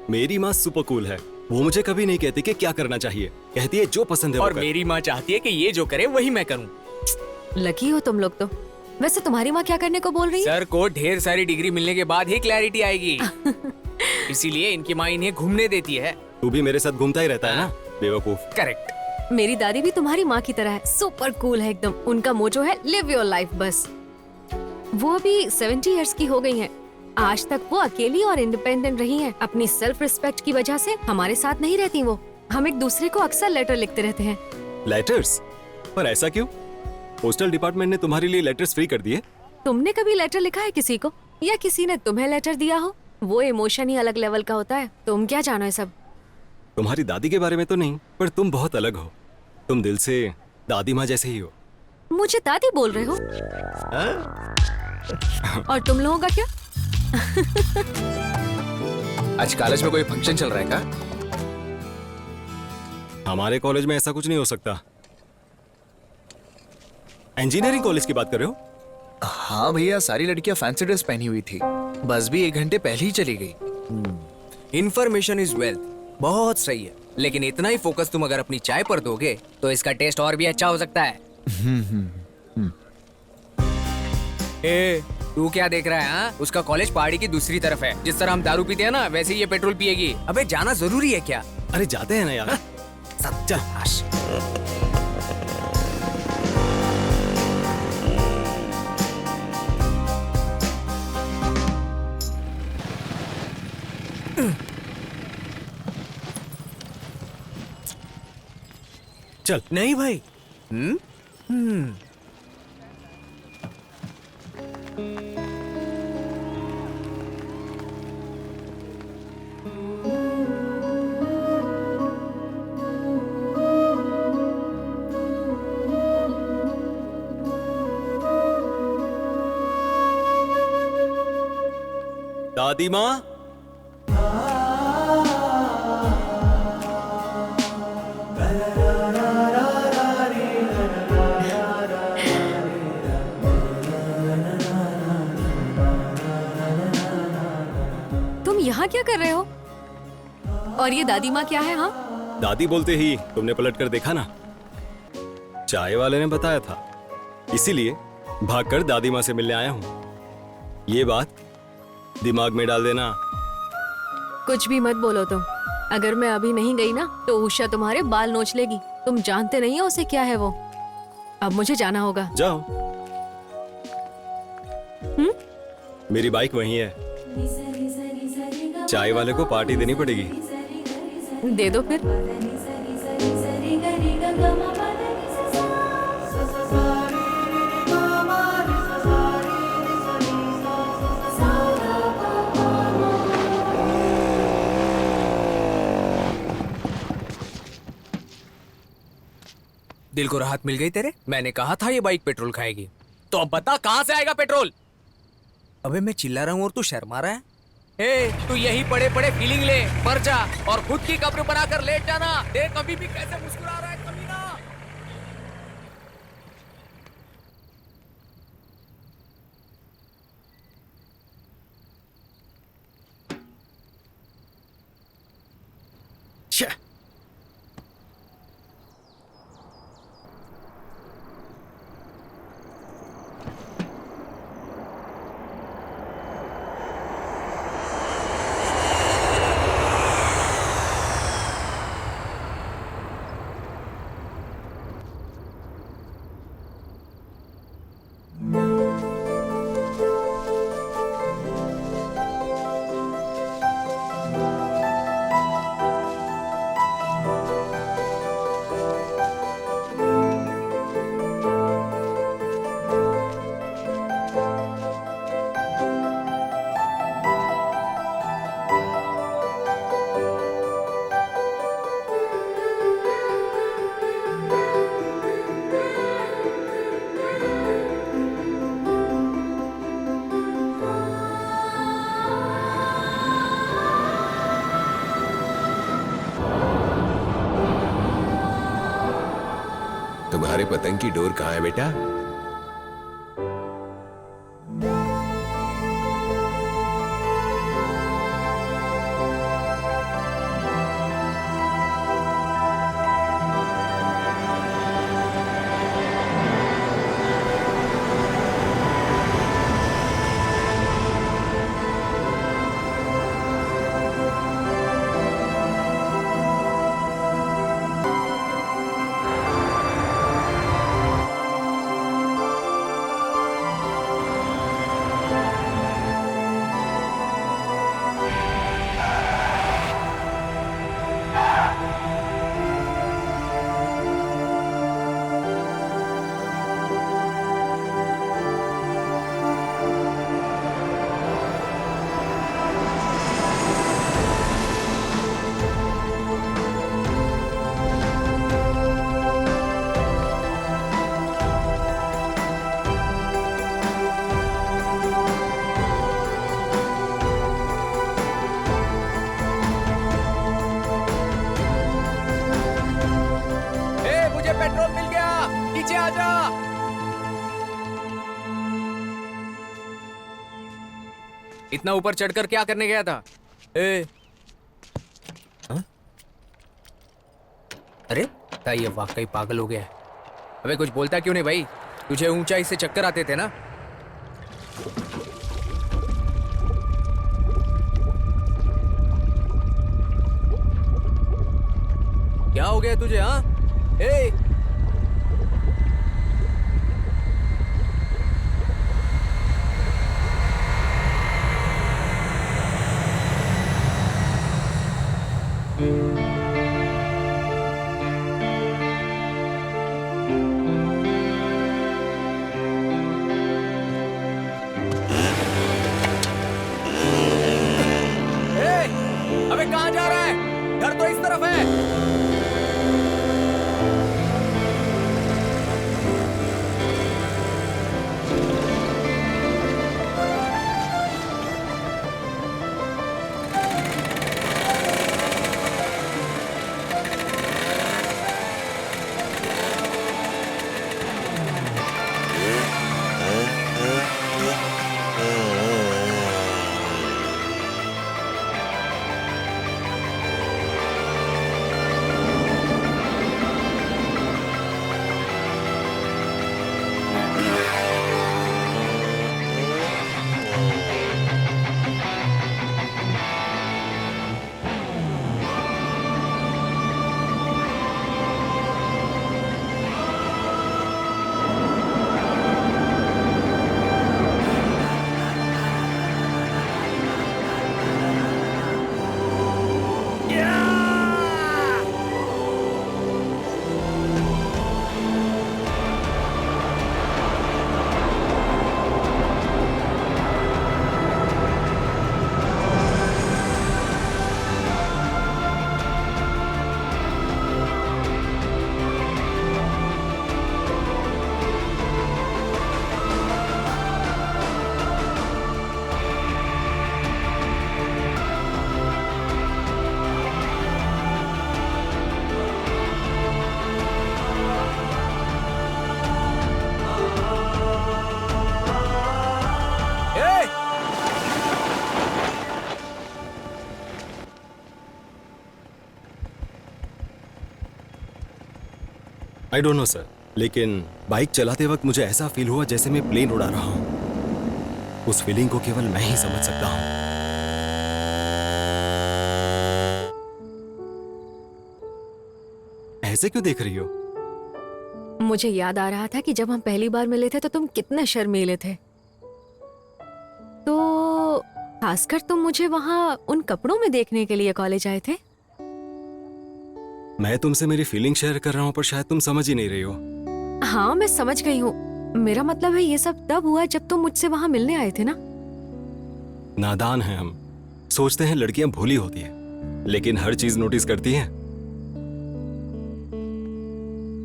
मेरी माँ सुपर कूल है, वो मुझे कभी नहीं कहती कि क्या करना चाहिए, कहती है जो पसंद है वो और कर। मेरी माँ चाहती है कि ये जो करे वही मैं करूँ। लकी हो तुम लोग तो। वैसे तुम्हारी माँ क्या करने को बोल रही है? सर को ढेर सारी डिग्री मिलने के बाद ही क्लैरिटी आएगी। इसीलिए इनकी माँ इन्हें घूमने देती है। तू भी मेरे साथ घूमता ही रहता है ना, बेवकूफ। करेक्ट। मेरी दादी भी तुम्हारी माँ की तरह है, सुपर कूल है एकदम। उनका मोटो है लिव योर लाइफ बस। वो अभी 70 इयर्स की हो गई हैं। आज तक वो अकेली और इंडिपेंडेंट रही हैं। अपनी सेल्फ रिस्पेक्ट की वजह से हमारे साथ नहीं रहती वो। हम एक दूसरे को अक्सर लेटर लिखते रहते हैं। लेटर्स? पर ऐसा क्यों? पोस्टल डिपार्टमेंट ने तुम्हारे लिए लेटर्स फ्री कर दिए? तुमने कभी लेटर लिखा है किसी को, या किसी ने तुम्हें लेटर दिया हो? वो इमोशन ही अलग लेवल का होता है। तुम क्या जानो है सब। तुम्हारी दादी के बारे में तो नहीं, पर तुम बहुत अलग हो। तुम दिल से दादी माँ जैसे ही हो। मुझे दादी बोल रहे हो? और तुम लोगों का क्या? आज कॉलेज में कोई फंक्शन चल रहा है क्या? हमारे कॉलेज में ऐसा कुछ नहीं हो सकता। इंजीनियरिंग कॉलेज की बात कर रहे हो? हाँ भैया, सारी लड़कियां फैंसी ड्रेस पहनी हुई थी। बस भी 1 घंटे पहले ही चली गई। इन्फॉर्मेशन इज वेल्थ, बहुत सही है। लेकिन इतना ही फोकस तुम अगर अपनी चाय पर दोगे तो इसका टेस्ट और भी अच्छा हो सकता है। ए, तू क्या देख रहा है? हाँ? उसका कॉलेज पहाड़ी की दूसरी तरफ है। जिस तरह हम दारू पीते हैं ना, वैसे ही ये पेट्रोल पिएगी। अबे जाना जरूरी है क्या? अरे जाते हैं ना यार। सत्यानाश। चल। नहीं भाई। दादी माँ, तुम यहाँ क्या कर रहे हो? और ये दादी माँ क्या है? हाँ, दादी बोलते ही तुमने पलट कर देखा ना। चाय वाले ने बताया था, इसीलिए भागकर दादी माँ से मिलने आया हूँ। ये बात दिमाग में डाल देना। कुछ भी मत बोलो तुम। अगर मैं अभी नहीं गई ना तो उषा तुम्हारे बाल नोच लेगी। तुम जानते नहीं हो उसे क्या है वो। अब मुझे जाना होगा। जाओ। मेरी बाइक वहीं है। चाय वाले को पार्टी देनी पड़ेगी। दे दो फिर। दिल को राहत मिल गई तेरे? मैंने कहा था ये बाइक पेट्रोल खाएगी। तो अब बता कहां से आएगा पेट्रोल? अबे मैं चिल्ला रहा हूं और तू शर्मा रहा है। ए, तू यही पड़े पड़े फीलिंग ले, मर जा और खुद की कब्र बनाकर लेट जाना। देख अभी भी कैसे मुस्कुरा रहा है कमीना। तुम्हारे पतंग की डोर कहाँ है बेटा? मुझे पेट्रोल मिल गया, नीचे आ जा। इतना ऊपर चढ़कर क्या करने गया था? ए हाँ? अरे ये वाकई पागल हो गया है। अबे कुछ बोलता क्यों नहीं भाई? तुझे ऊंचाई से चक्कर आते थे ना? क्या हो गया तुझे? हाँ ए अबे कहाँ जा रहा है? घर तो इस तरफ है। आई डोंट नो सर, लेकिन बाइक चलाते वक्त मुझे ऐसा फील हुआ जैसे मैं प्लेन उड़ा रहा हूं। उस फीलिंग को केवल मैं ही समझ सकता हूं। ऐसे क्यों देख रही हो? मुझे याद आ रहा था कि जब हम पहली बार मिले थे तो तुम कितने शर्मीले थे। तो खासकर तुम मुझे वहां उन कपड़ों में देखने के लिए कॉलेज आए थे। मैं तुमसे मेरी फीलिंग शेयर कर रहा हूं, पर शायद तुम समझ ही नहीं रही हो। हाँ, मैं समझ गई हूँ। मेरा मतलब है ये सब तब हुआ जब तुम मुझसे वहां मिलने आए थे ना। नादान हैं हम, सोचते हैं लड़कियां भोली होती हैं, लेकिन हर चीज नोटिस करती हैं।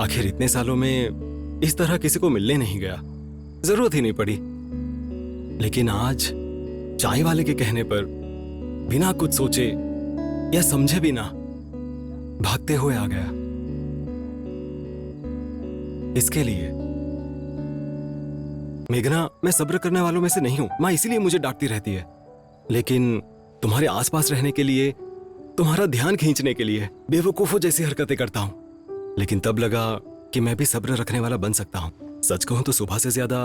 आखिर इतने सालों में इस तरह किसी को मिलने नहीं गया, जरूरत ही नहीं पड़ी। लेकिन आज चाय वाले के कहने पर बिना कुछ सोचे या समझे भी ना भागते हुए आ गया। इसके लिए मेघना, मैं सब्र करने वालों में से नहीं हूं। मां इसीलिए मुझे डांटती रहती है। लेकिन तुम्हारे आसपास रहने के लिए, तुम्हारा ध्यान खींचने के लिए बेवकूफों जैसी हरकतें करता हूं। लेकिन तब लगा कि मैं भी सब्र रखने वाला बन सकता हूं। सच कहूं तो सुबह से ज्यादा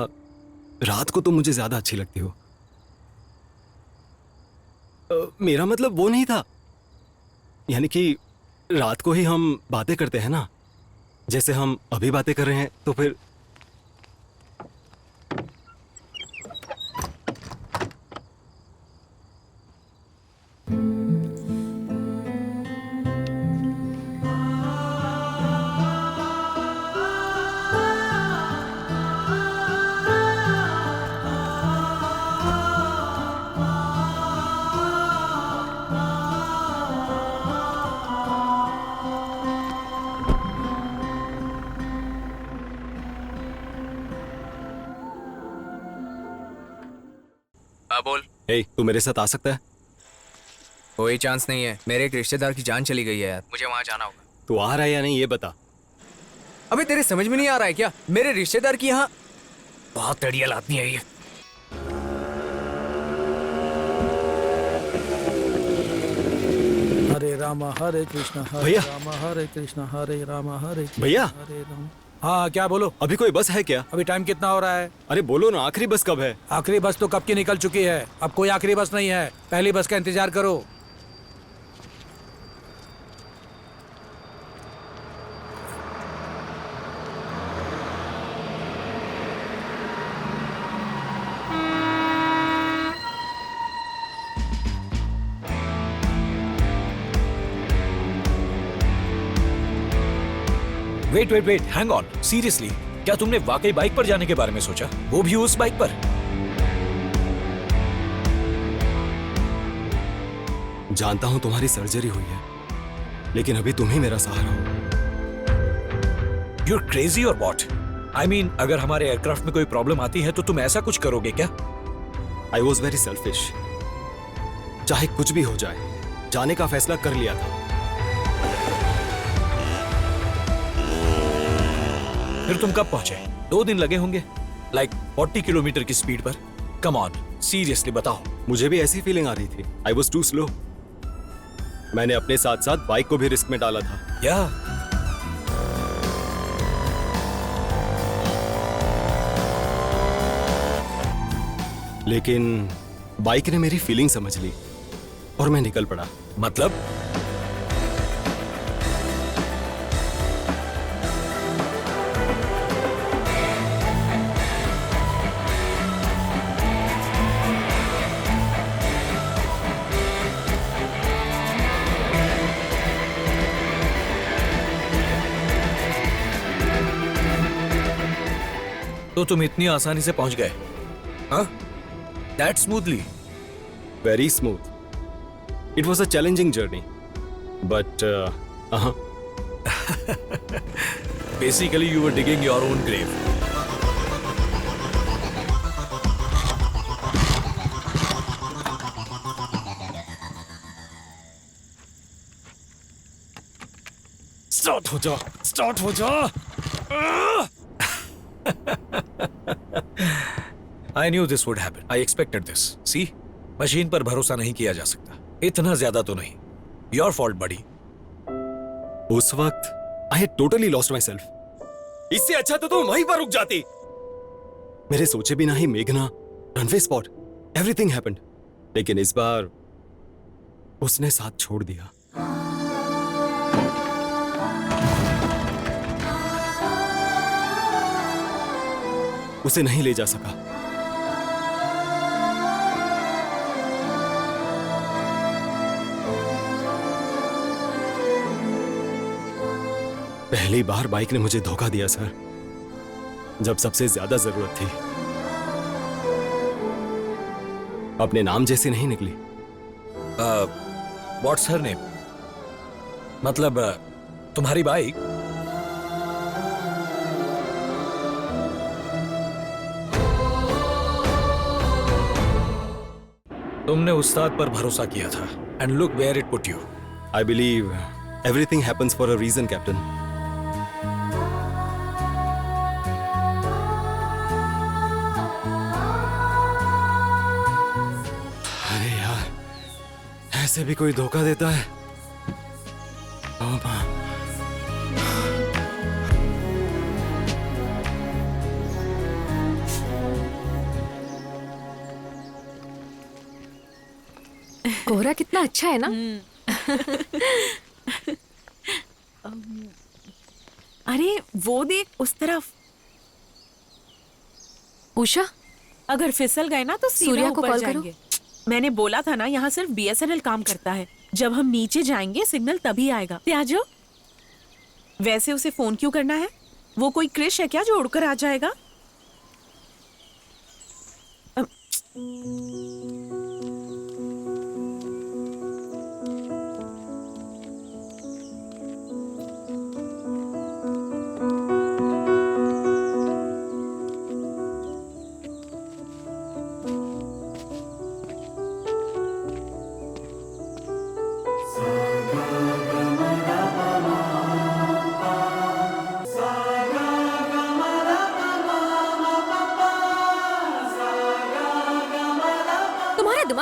रात को तुम मुझे ज्यादा अच्छी लगती हो। मेरा मतलब वो नहीं था, यानी कि रात को ही हम बातें करते हैं ना, जैसे हम अभी बातें कर रहे हैं। तो फिर बोल। तू मेरे साथ आ सकता है? कोई चांस नहीं है। मेरे एक रिश्तेदार की जान चली गई है यार, मुझे वहां जाना होगा। तू आ रहा है या नहीं ये बता। अबे तेरे समझ में नहीं आ रहा है क्या? मेरे रिश्तेदार की यहाँ बहुत तड़िया लाती है ये। हरे राम हरे कृष्ण हरे भैया। राम हरे कृष्ण हरे राम हरे कृष्ण भैया। हरे राम। हाँ क्या बोलो? अभी कोई बस है क्या? अभी टाइम कितना हो रहा है? अरे बोलो ना, आखिरी बस कब है? आखिरी बस तो कब की निकल चुकी है, अब कोई आखिरी बस नहीं है, पहली बस का इंतजार करो। Wait wait wait, hang on, seriously, क्या तुमने वाकई बाइक पर जाने के बारे में सोचा? वो भी उस बाइक पर? जानता हूं तुम्हारी सर्जरी हुई है, लेकिन अभी तुम ही मेरा सहारा हो। You're crazy or what? I mean, अगर हमारे एयरक्राफ्ट में कोई प्रॉब्लम आती है तो तुम ऐसा कुछ करोगे क्या? I was very selfish. चाहे कुछ भी हो जाए, जाने का फैसला कर लिया था। फिर तुम कब पहुंचे? 2 दिन लगे होंगे, लाइक 40 किलोमीटर की स्पीड पर। कम ऑन, सीरियसली बताओ। मुझे भी ऐसी फीलिंग आ रही थी। I was too slow. मैंने अपने साथ साथ बाइक को भी रिस्क में डाला था। या लेकिन बाइक ने मेरी फीलिंग समझ ली और मैं निकल पड़ा। मतलब? तो तुम इतनी आसानी से पहुंच गए? हाँ? That smoothly? Very smooth. It was a challenging journey, but Basically, you were digging your own grave. Start हो जा, स्टार्ट हो जा। I knew this would happen. I expected this. See, machine पर भरोसा नहीं किया जा सकता, इतना ज्यादा तो नहीं। Your fault, buddy. उस वक्त I had totally lost myself. इससे अच्छा तो तुम वहीं पर रुक जाती। मेरे सोचे बिना ही मेघना, रनवे स्पॉट, एवरीथिंग हैपेंड। लेकिन इस बार उसने साथ छोड़ दिया। उसे नहीं ले जा सका। पहली बार बाइक ने मुझे धोखा दिया सर, जब सबसे ज्यादा जरूरत थी। अपने नाम जैसे नहीं निकली। What's her name? मतलब तुम्हारी बाइक? तुमने उस्ताद पर भरोसा किया था, and look where it put you. I believe everything happens for a reason, Captain. अरे यार, ऐसे भी कोई धोखा देता है? Oh, man. कोहरा कितना अच्छा है ना? अरे वो देख उस तरफ। उषा, अगर फिसल गए ना तो सीधा सूर्या को ऊपर कॉल करो। जाएंगे। मैंने बोला था ना, यहाँ सिर्फ BSNL काम करता है। जब हम नीचे जाएंगे सिग्नल तभी आएगा। त्याजो, वैसे उसे फोन क्यों करना है? वो कोई क्रिश है क्या जो उड़कर आ जाएगा?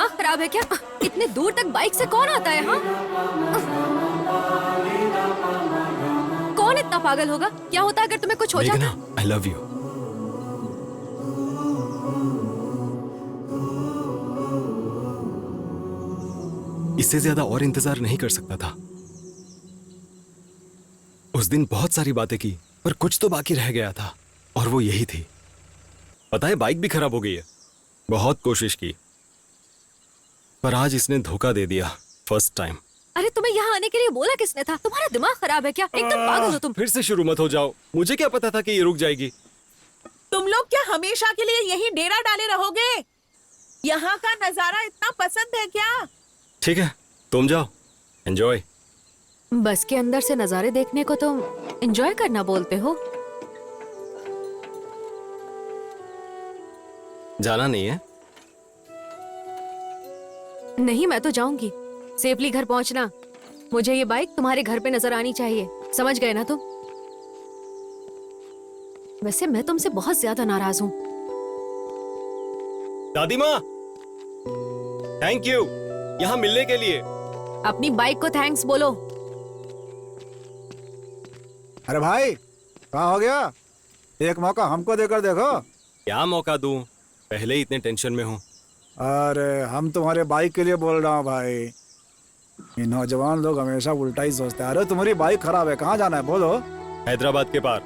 दिमाग खराब है क्या? इतने दूर तक बाइक से कौन आता है? हाँ, कौन इतना पागल होगा? क्या होता अगर तुम्हें कुछ हो जाता? मेघना, I love you. इससे ज्यादा और इंतजार नहीं कर सकता था। उस दिन बहुत सारी बातें की, पर कुछ तो बाकी रह गया था, और वो यही थी। पता है, बाइक भी खराब हो गई है। बहुत कोशिश की, पर आज इसने धोखा दे दिया। First time. अरे तुम्हें यहाँ आने के लिए बोला किसने था? तुम्हारा दिमाग खराब है क्या? एकदम पागल हो तुम। फिर से शुरू मत हो जाओ। मुझे क्या पता था कि ये रुक जाएगी। तुम लोग क्या हमेशा के लिए यही डेरा डाले रहोगे? यहाँ का नजारा इतना पसंद है क्या? ठीक है, तुम जाओ, एंजॉय। बस के अंदर से नजारे देखने को तुम एंजॉय करना बोलते हो? जाना नहीं है? नहीं, मैं तो जाऊंगी। सेफली घर पहुंचना। मुझे ये बाइक तुम्हारे घर पे नजर आनी चाहिए। समझ गए ना तुम? वैसे मैं तुमसे बहुत ज्यादा नाराज हूँ। दादी माँ, थैंक यू यहाँ मिलने के लिए। अपनी बाइक को थैंक्स बोलो। अरे भाई, कहाँ हो गया? एक मौका हमको देकर देखो। क्या मौका दूं? पहले ही इतने टेंशन में हूँ। अरे हम तुम्हारे बाइक के लिए बोल रहा हूँ भाई। ये नौजवान लोग हमेशा उल्टा ही सोचते हैं। अरे तुम्हारी बाइक खराब है, कहाँ जाना है बोलो? हैदराबाद के पार।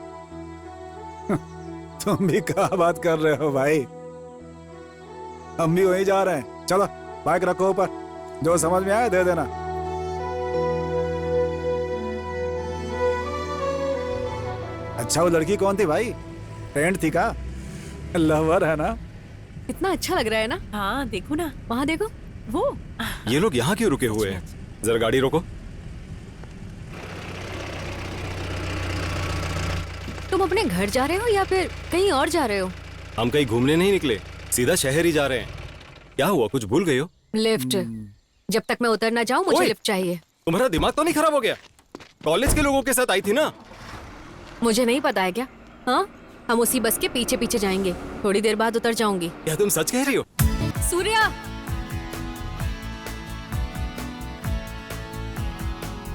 तुम भी क्या बात कर रहे हो भाई? हम भी वहीं जा रहे हैं। चलो बाइक रखो ऊपर, जो समझ में आए दे देना। अच्छा, वो लड़की कौन थी भाई? फ्रेंड थी का? लवर है ना? इतना अच्छा लग रहा है ना? हाँ देखो ना, वहाँ देखो। वो ये लोग यहाँ क्यों रुके हुए हैं? जरा गाड़ी रोको। तुम अपने घर जा रहे हो या फिर कहीं और जा रहे हो? हम कहीं घूमने नहीं निकले, सीधा शहर ही जा रहे हैं। क्या हुआ, कुछ भूल गई हो? लिफ्ट। जब तक मैं उतर ना जाऊं मुझे ओए! लिफ्ट चाहिए। तुम्हारा दिमाग तो नहीं खराब हो गया? कॉलेज के लोगों के साथ आई थी ना? मुझे नहीं पता है क्या? हाँ, हम उसी बस के पीछे पीछे जाएंगे। थोड़ी देर बाद उतर जाऊंगी। क्या तुम सच कह रही हो? सूर्या,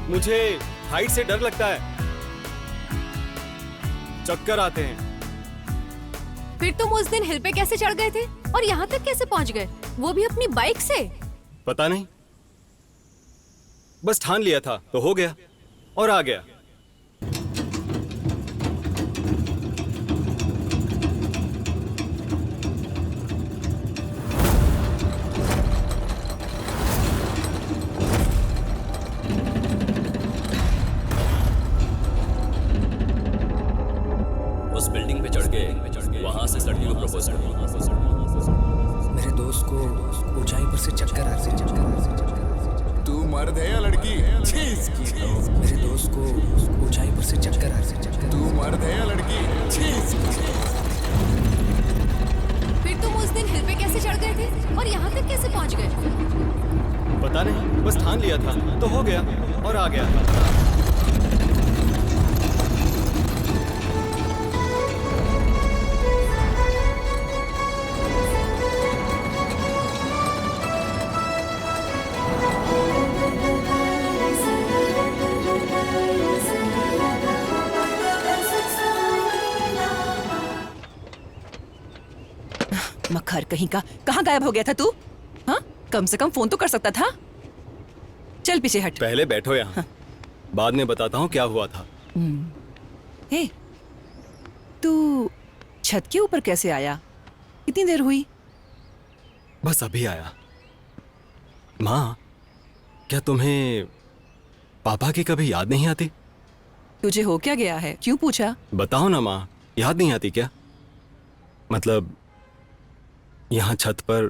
मुझे हाइट से डर लगता है, चक्कर आते हैं। फिर तुम उस दिन हिल पे कैसे चढ़ गए थे और यहाँ तक कैसे पहुँच गए, वो भी अपनी बाइक से? पता नहीं, बस ठान लिया था तो हो गया और आ गया। उस बिल्डिंग पे चढ़ के वहां से लड़की को प्रपोज कर। मेरे दोस्त को ऊंचाई पर से चक्कर आ रहे हैं। तू मर्द है या लड़की? मेरे दोस्त को ऊंचाई पर से चक्कर आ रहे हैं। तू मर्द है या लड़की? फिर तुम उस दिन हिल पे कैसे चढ़ गए थे और यहाँ तक कैसे पहुँच गए? पता नहीं, बस ठान लिया था तो हो गया और आ गया। मक्खर कहीं का, कहाँ गायब हो गया था तू? हाँ, कम से कम फोन तो कर सकता था। चल पीछे हट। पहले बैठो यहाँ, हाँ। बाद में बताता हूँ क्या हुआ था। हे, तू छत के ऊपर कैसे आया? कितनी देर हुई? बस अभी आया। माँ, क्या तुम्हें पापा की कभी याद नहीं आती? तुझे हो क्या गया है? क्यों पूछा? बताओ ना माँ, याद नहीं आती क्या? मतलब यहाँ छत पर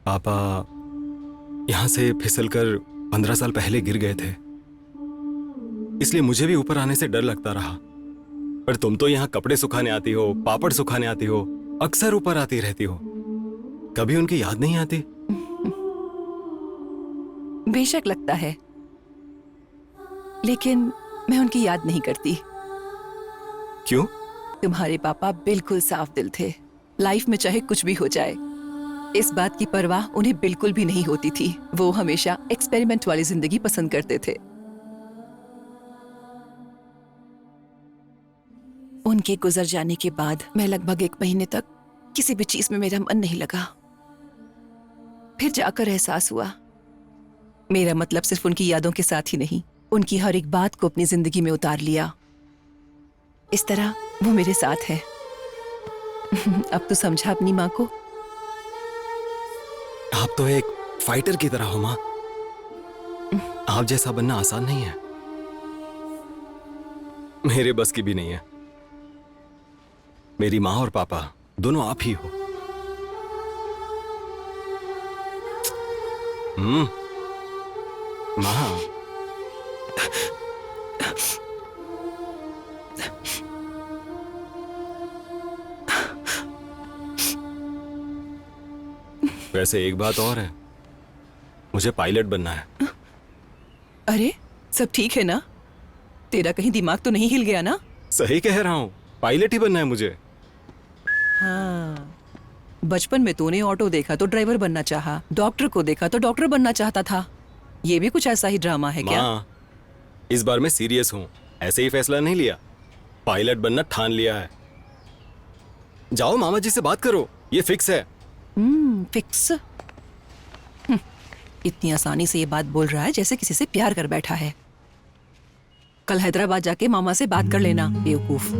पापा यहाँ से फिसलकर 15 साल पहले गिर गए थे, इसलिए मुझे भी ऊपर आने से डर लगता रहा। पर तुम तो यहाँ कपड़े सुखाने आती हो, पापड़ सुखाने आती हो, अक्सर ऊपर आती रहती हो, कभी उनकी याद नहीं आती? बेशक लगता है, लेकिन मैं उनकी याद नहीं करती। क्यों? तुम्हारे पापा बिल्कुल साफ दिल थे। लाइफ में चाहे कुछ भी हो जाए, इस बात की परवाह उन्हें बिल्कुल भी नहीं होती थी। वो हमेशा एक्सपेरिमेंट वाली जिंदगी पसंद करते थे। उनके गुजर जाने के बाद मैं लगभग 1 महीने तक किसी भी चीज में मेरा मन नहीं लगा। फिर जाकर एहसास हुआ, मेरा मतलब सिर्फ उनकी यादों के साथ ही नहीं, उनकी हर एक बात को अपनी जिंदगी में उतार लिया। इस तरह वो मेरे साथ है। अब तो समझा अपनी माँ को। आप तो एक फाइटर की तरह हो माँ। आप जैसा बनना आसान नहीं है, मेरे बस की भी नहीं है। मेरी माँ और पापा दोनों आप ही हो। माँ, वैसे एक बात और है, मुझे पायलट बनना है। अरे सब ठीक है ना? तेरा कहीं दिमाग तो नहीं हिल गया ना? सही कह रहा हूँ, पायलट ही बनना है मुझे। हाँ, बचपन में तूने ऑटो देखा तो ड्राइवर बनना चाहा, डॉक्टर को देखा तो डॉक्टर बनना चाहता था। ये भी कुछ ऐसा ही ड्रामा है क्या? माँ, इस बार मैं सीरियस हूँ, ऐसे ही फैसला नहीं लिया, पायलट बनना ठान लिया है। जाओ मामा जी से बात करो, ये फिक्स है। फिक्स? इतनी आसानी से ये बात बोल रहा है जैसे किसी से प्यार कर बैठा है। कल हैदराबाद जाके मामा से बात कर लेना, बेवकूफ।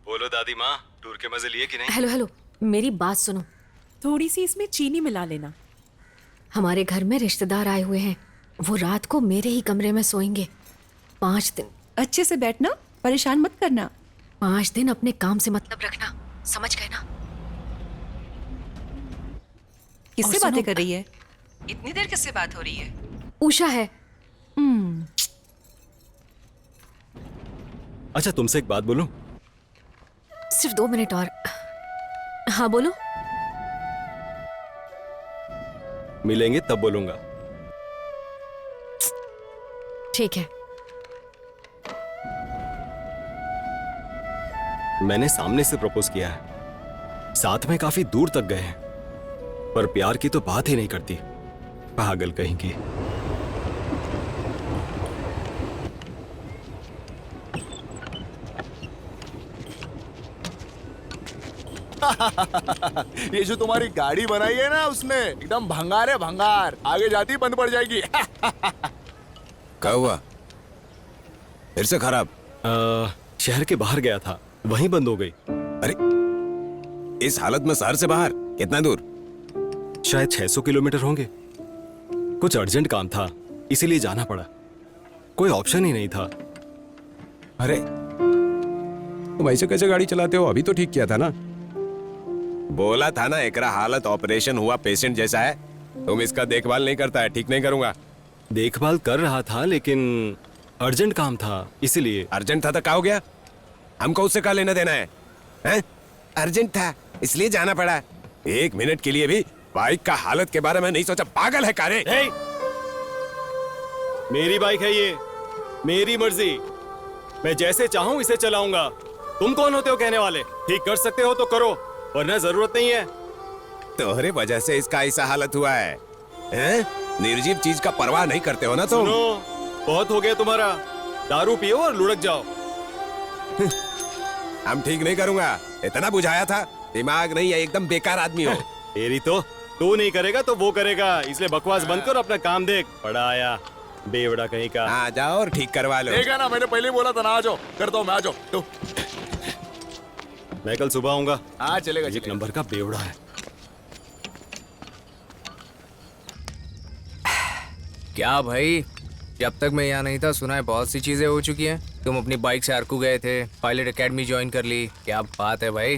बोलो दादी माँ, टूर के मजे लिए कि नहीं? हेलो हेलो, मेरी बात सुनो। थोड़ी सी इसमें चीनी मिला लेना। हमारे घर में रिश्तेदार आए हुए हैं, वो रात को मेरे ही कमरे में सोएंगे 5 दिन। अच्छे से बैठना, परेशान मत करना। 5 दिन अपने काम से मतलब रखना, समझ गए ना? किससे बातें कर रही है? इतनी देर किससे बात हो रही है? उषा है। अच्छा तुमसे एक बात बोलूं? सिर्फ 2 मिनट और। हाँ बोलो। मिलेंगे तब बोलूंगा। ठीक है। मैंने सामने से प्रपोज किया है, साथ में काफी दूर तक गए हैं, पर प्यार की तो बात ही नहीं करती, पागल कहीं की। ये जो तुम्हारी गाड़ी बनाई है ना उसने, एकदम भंगार है भंगार, आगे जाती बंद पड़ जाएगी। क्या हुआ? फिर से खराब? शहर के बाहर गया था, वहीं बंद हो गई। अरे इस हालत में शहर से बाहर कितना दूर? शायद 600 किलोमीटर होंगे। कुछ अर्जेंट काम था, इसीलिए जाना पड़ा, कोई ऑप्शन ही नहीं था। अरे तुम ऐसे कैसे गाड़ी चलाते हो? अभी तो ठीक किया था ना? बोला था ना एकरा हालत ऑपरेशन हुआ पेशेंट जैसा है, तुम इसका देखभाल नहीं करता है, ठीक नहीं करूंगा। देखभाल कर रहा था लेकिन अर्जेंट काम था, इसीलिए। अर्जेंट था तो क्या हो गया? हमको उससे क्या लेना देना है, हैं? अर्जेंट था इसलिए जाना पड़ा। 1 मिनट के लिए भी बाइक का हालत के बारे में नहीं सोचा? पागल है कारे? मेरी बाइक है ये, मेरी मर्जी, मैं जैसे चाहूं इसे चलाऊंगा। तुम कौन होते हो कहने वाले? ठीक कर सकते हो तो करो, वरना जरूरत नहीं है। तोहरे वजह से इसका ऐसा हालत हुआ है, हैं? निर्जीव चीज का परवाह नहीं करते हो ना तुम? सुनो, बहुत हो गया तुम्हारा, दारू पियो और लुढ़क जाओ। हम ठीक नहीं करूंगा, इतना बुझाया था, दिमाग नहीं है, एकदम बेकार आदमी हो। तेरी तो, तू नहीं करेगा तो वो करेगा, इसलिए बकवास बंद कर, अपना काम देख। पड़ा आया बेवड़ा कहीं का। आ जाओ और ठीक करवा लो। देखा ना, मैंने पहले बोला था ना, आ जाओ, करता हूँ मैं, आ जाओ तो। मैं कल सुबह आऊंगा। हाँ चलेगा। 1 नंबर का बेवड़ा है। क्या भाई, जब तक मैं यहाँ नहीं था सुना है बहुत सी चीजें हो चुकी हैं। तुम अपनी बाइक से अरकू गए थे, पायलट एकेडमी ज्वाइन कर ली, क्या बात है भाई।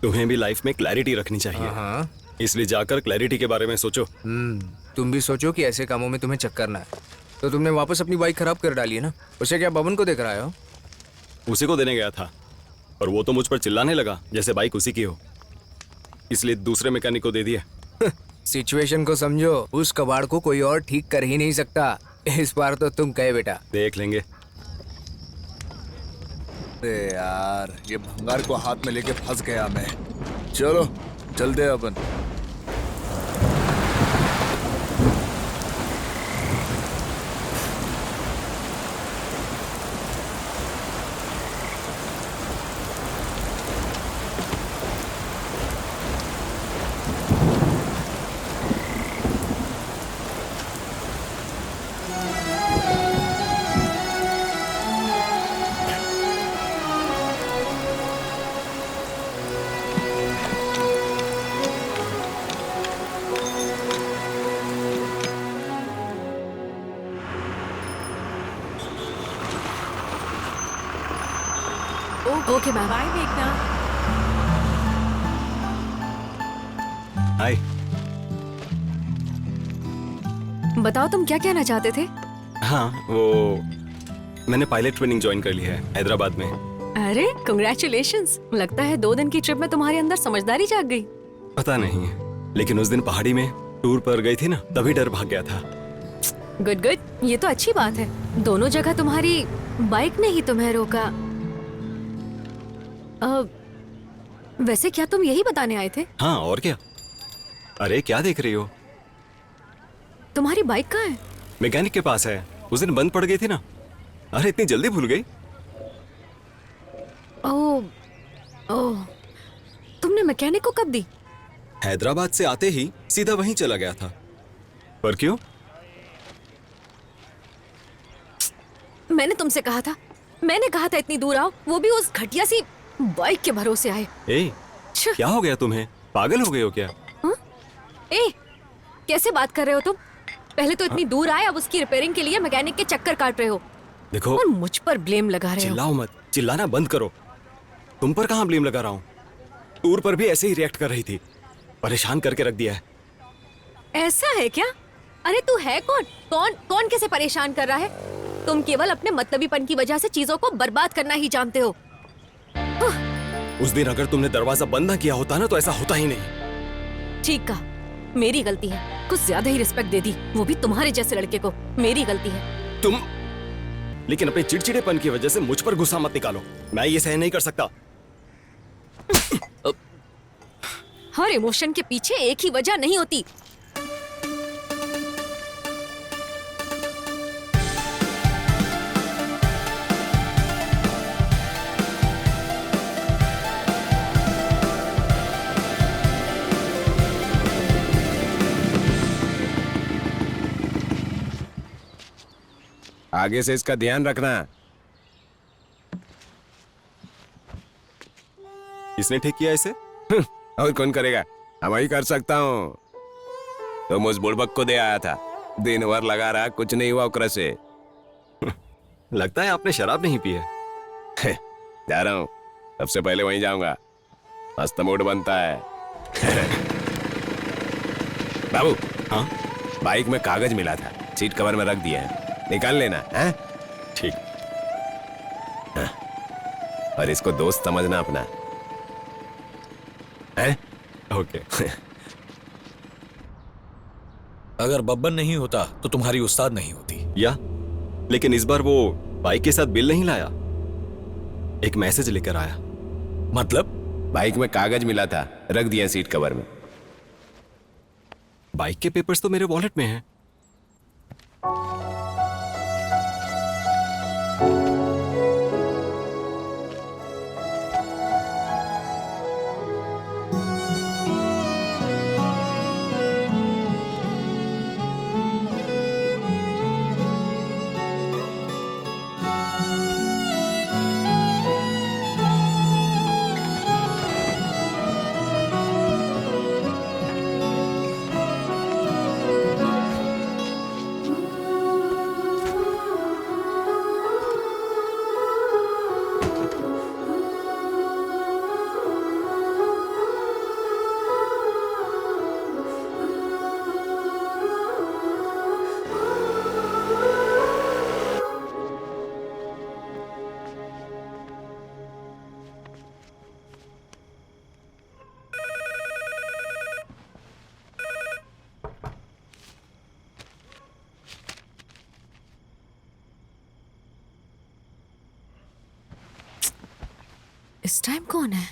तुम्हें भी लाइफ में क्लैरिटी रखनी चाहिए, इसलिए जाकर क्लैरिटी के बारे में सोचो। तुम भी सोचो कि ऐसे कामों में तुम्हें चक्कर ना है। तो तुमने वापस अपनी बाइक खराब कर डाली है ना? उसे क्या बबन को देकर आए हो? उसी को देने गया था और वो तो मुझ पर चिल्लाने लगा जैसे बाइक उसी की हो, इसलिए दूसरे मैकेनिक को दे दिया। सिचुएशन को समझो, उस कबाड़ को कोई और ठीक कर ही नहीं सकता। इस बार तो तुम कहे बेटा। देख लेंगे। अरे यार, ये भंगार को हाथ में लेके फंस गया मैं। चलो चलते हैं अपन। Okay ma'am. बाय मेघना। हाय। बताओ तुम क्या कहना चाहते थे? हाँ, वो मैंने पायलट ट्रेनिंग ज्वाइन कर ली है हैदराबाद में। अरे कंग्रेचुलेशंस। लगता है 2 दिन की ट्रिप में तुम्हारे अंदर समझदारी जाग गई। पता नहीं, लेकिन उस दिन पहाड़ी में टूर पर गई थी ना, तभी डर भाग गया था। गुड गुड, ये तो अच्छी बात है। दोनों जगह तुम्हारी बाइक ने ही तुम्हें रोका। वैसे क्या तुम यही बताने आए थे? हाँ, और क्या। अरे क्या देख रही हो? तुम्हारी बाइक कहाँ है? मैकेनिक के पास है। उस दिन बंद पड़ गई थी ना। अरे इतनी जल्दी भूल गई? ओह, तुमने मैकेनिक को कब दी? हैदराबाद से आते ही सीधा वहीं चला गया था। पर क्यों? मैंने तुमसे कहा था इतनी दूर आओ, वो भी उस घटिया सी बाइक के भरोसे आए। ए, क्या हो गया तुम्हें? पागल हो गए हो क्या? ए, कैसे बात कर रहे हो तुम? पहले तो इतनी दूर आए, अब उसकी रिपेयरिंग के लिए मैकेनिक के चक्कर काट रहे हो। देखो, और मुझ पर ब्लेम लगा रहे हो। चिल्लाओ मत, चिल्लाना बंद करो। तुम पर कहाँ ब्लेम लगा रहा हूँ? टूर पर भी ऐसे ही रिएक्ट कर रही थी, परेशान करके रख दिया है। ऐसा है क्या? अरे तू है कौन कैसे परेशान कर रहा है? तुम केवल अपने मतलबीपन की वजह से चीजों को बर्बाद करना ही जानते हो। उस दिन अगर तुमने दरवाजा बंद ना किया होता ना, तो ऐसा होता ही नहीं। ठीक कहा, मेरी गलती है। कुछ ज्यादा ही रिस्पेक्ट दे दी, वो भी तुम्हारे जैसे लड़के को। मेरी गलती है। तुम लेकिन अपने चिड़चिड़ेपन की वजह से मुझ पर गुस्सा मत निकालो। मैं ये सहन नहीं कर सकता। हर इमोशन के पीछे एक ही वजह नहीं होती। आगे से इसका ध्यान रखना। किसने ठीक किया इसे? और कौन करेगा? हम ही कर सकता हूँ। तुम उस बुड़बक को दे आया था, दिन भर लगा रहा, कुछ नहीं हुआ उकरा से। लगता है आपने शराब नहीं पी है। जा रहा हूँ, सबसे पहले वहीं जाऊंगा। मस्त मूड बनता है। बाबू। हाँ? बाइक में कागज मिला था, सीट कवर में रख दिया है, निकाल लेना है? ठीक। हाँ। और इसको दोस्त समझना अपना है? ओके। अगर बब्बन नहीं होता तो तुम्हारी उस्ताद नहीं होती। या लेकिन इस बार वो बाइक के साथ बिल नहीं लाया, एक मैसेज लेकर आया। मतलब? बाइक में कागज मिला था, रख दिया सीट कवर में। बाइक के पेपर्स तो मेरे वॉलेट में हैं। इस टाइम कौन है?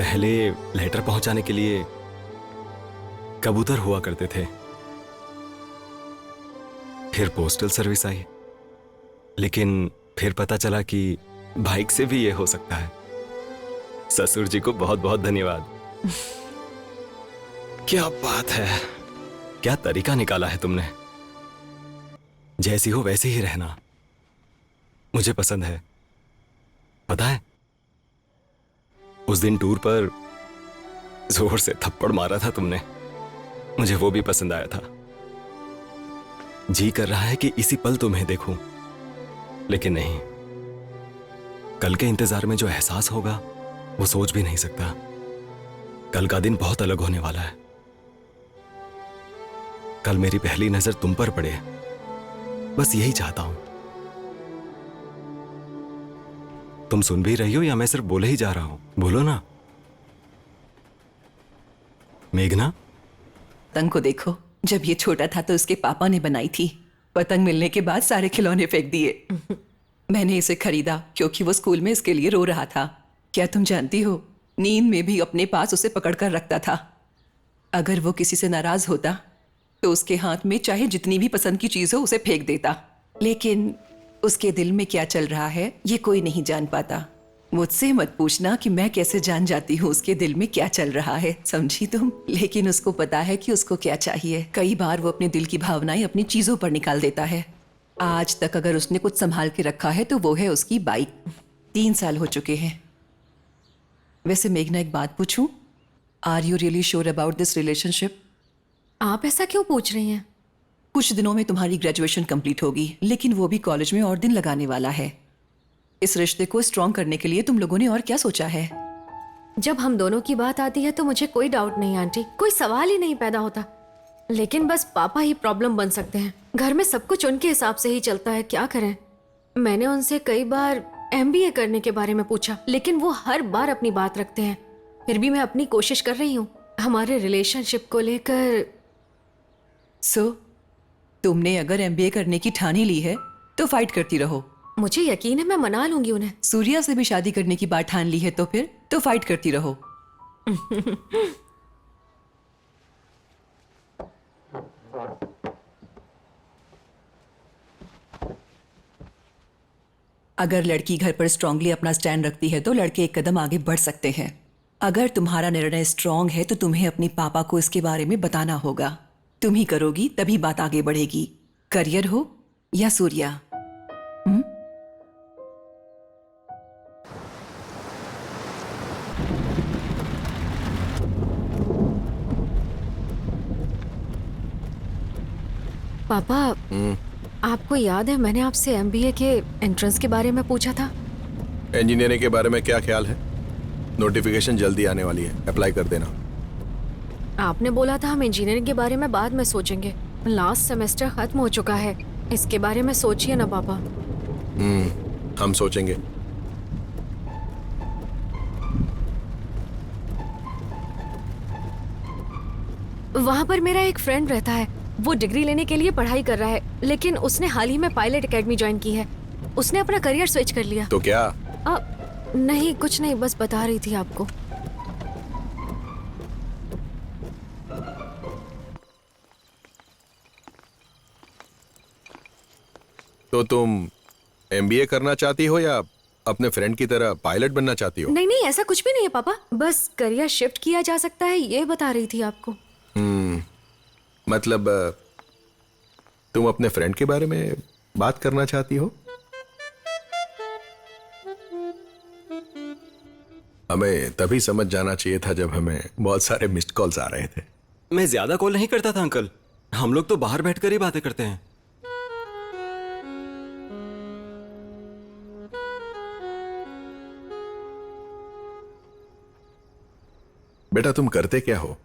पहले लेटर पहुंचाने के लिए कबूतर हुआ करते थे, फिर पोस्टल सर्विस आई, लेकिन फिर पता चला कि बाइक से भी ये हो सकता है। ससुर जी को बहुत बहुत धन्यवाद। क्या बात है, क्या तरीका निकाला है तुमने। जैसी हो वैसे ही रहना मुझे पसंद है। पता है, उस दिन टूर पर जोर से थप्पड़ मारा था तुमने, मुझे वो भी पसंद आया था। जी कर रहा है कि इसी पल तुम्हें देखूं, लेकिन नहीं, कल के इंतजार में जो एहसास होगा वो सोच भी नहीं सकता। कल का दिन बहुत अलग होने वाला है। कल मेरी पहली नजर तुम पर पड़े, बस यही चाहता हूं। तुम सुन भी रही हो या मैं सिर्फ बोले ही जा रहा हूं? बोलो ना। मेघना, पतंग को देखो, जब ये छोटा था तो उसके पापा ने बनाई थी। पतंग मिलने के बाद सारे खिलौने फेंक दिए। मैंने इसे खरीदा क्योंकि वो स्कूल में इसके लिए रो रहा था। क्या तुम जानती हो, नींद में भी अपने पास उसे पकड़कर रखता था। अगर वो किसी से नाराज होता तो उसके हाथ में चाहे जितनी भी पसंद की चीज हो उसे फेंक देता। लेकिन उसके दिल में क्या चल रहा है ये कोई नहीं जान पाता। मुझसे मत पूछना कि मैं कैसे जान जाती हूँ उसके दिल में क्या चल रहा है, समझी तुम? लेकिन उसको पता है कि उसको क्या चाहिए। कई बार वो अपने दिल की भावनाएं अपनी चीजों पर निकाल देता है। आज तक अगर उसने कुछ संभाल के रखा है तो वो है उसकी बाइक। 3 साल हो चुके हैं। वैसे मेघना, एक बात पूछूं? Are you really sure about this relationship? आप ऐसा क्यों पूछ रही हैं? कुछ दिनों में तुम्हारी ग्रेजुएशन कंप्लीट होगी, लेकिन वो भी कॉलेज में और दिन लगाने वाला है। इस रिश्ते को स्ट्रॉन्ग करने के लिए तुम लोगों ने और क्या सोचा है? जब हम दोनों की बात आती है तो मुझे कोई डाउट नहीं आंटी, कोई सवाल ही नहीं पैदा होता। लेकिन बस पापा ही प्रॉब्लम बन सकते हैं। घर में सब कुछ उनके हिसाब से ही चलता है, क्या करें। मैंने उनसे कई बार MBA करने के बारे में पूछा, लेकिन वो हर बार अपनी बात रखते हैं। फिर भी मैं अपनी कोशिश कर रही हूँ हमारे रिलेशनशिप को लेकर। तुमने अगर MBA करने की ठानी ली है तो फाइट करती रहो। मुझे यकीन है मैं मना लूंगी उन्हें। सूर्या से भी शादी करने की बात ठान ली है तो फिर तो फाइट करती रहो। अगर लड़की घर पर स्ट्रांगली अपना स्टैंड रखती है तो लड़के एक कदम आगे बढ़ सकते हैं। अगर तुम्हारा निर्णय स्ट्रांग है तो तुम्हें अपने पापा को इसके बारे में बताना होगा। तुम ही करोगी तभी बात आगे बढ़ेगी। करियर हो या सूर्या। पापा, आपको याद है मैंने आपसे MBA के एंट्रेंस के बारे में पूछा था? इंजीनियरिंग के बारे में क्या ख्याल है? नोटिफिकेशन जल्दी आने वाली है, अप्लाई कर देना। आपने बोला था हम इंजीनियरिंग के बारे में बाद में सोचेंगे। लास्ट सेमेस्टर खत्म हो चुका है, इसके बारे में सोचिए ना पापा। हम सोचेंगे। वहाँ पर मेरा एक फ्रेंड रहता है, वो डिग्री लेने के लिए पढ़ाई कर रहा है, लेकिन उसने हाल ही में पायलट एकेडमी ज्वाइन की है। उसने अपना करियर स्विच कर लिया। तो क्या? नहीं, कुछ नहीं, बस बता रही थी आपको। तो तुम MBA करना चाहती हो या अपने फ्रेंड की तरह पायलट बनना चाहती हो? नहीं नहीं, ऐसा कुछ भी नहीं है पापा, बस करियर शिफ्ट किया जा सकता है ये बता रही थी आपको। मतलब तुम अपने फ्रेंड के बारे में बात करना चाहती हो? हमें तभी समझ जाना चाहिए था जब हमें बहुत सारे मिस्ड कॉल्स आ रहे थे। मैं ज्यादा कॉल नहीं करता था अंकल, हम लोग तो बाहर बैठकर ही बातें करते हैं। बेटा तुम करते क्या हो?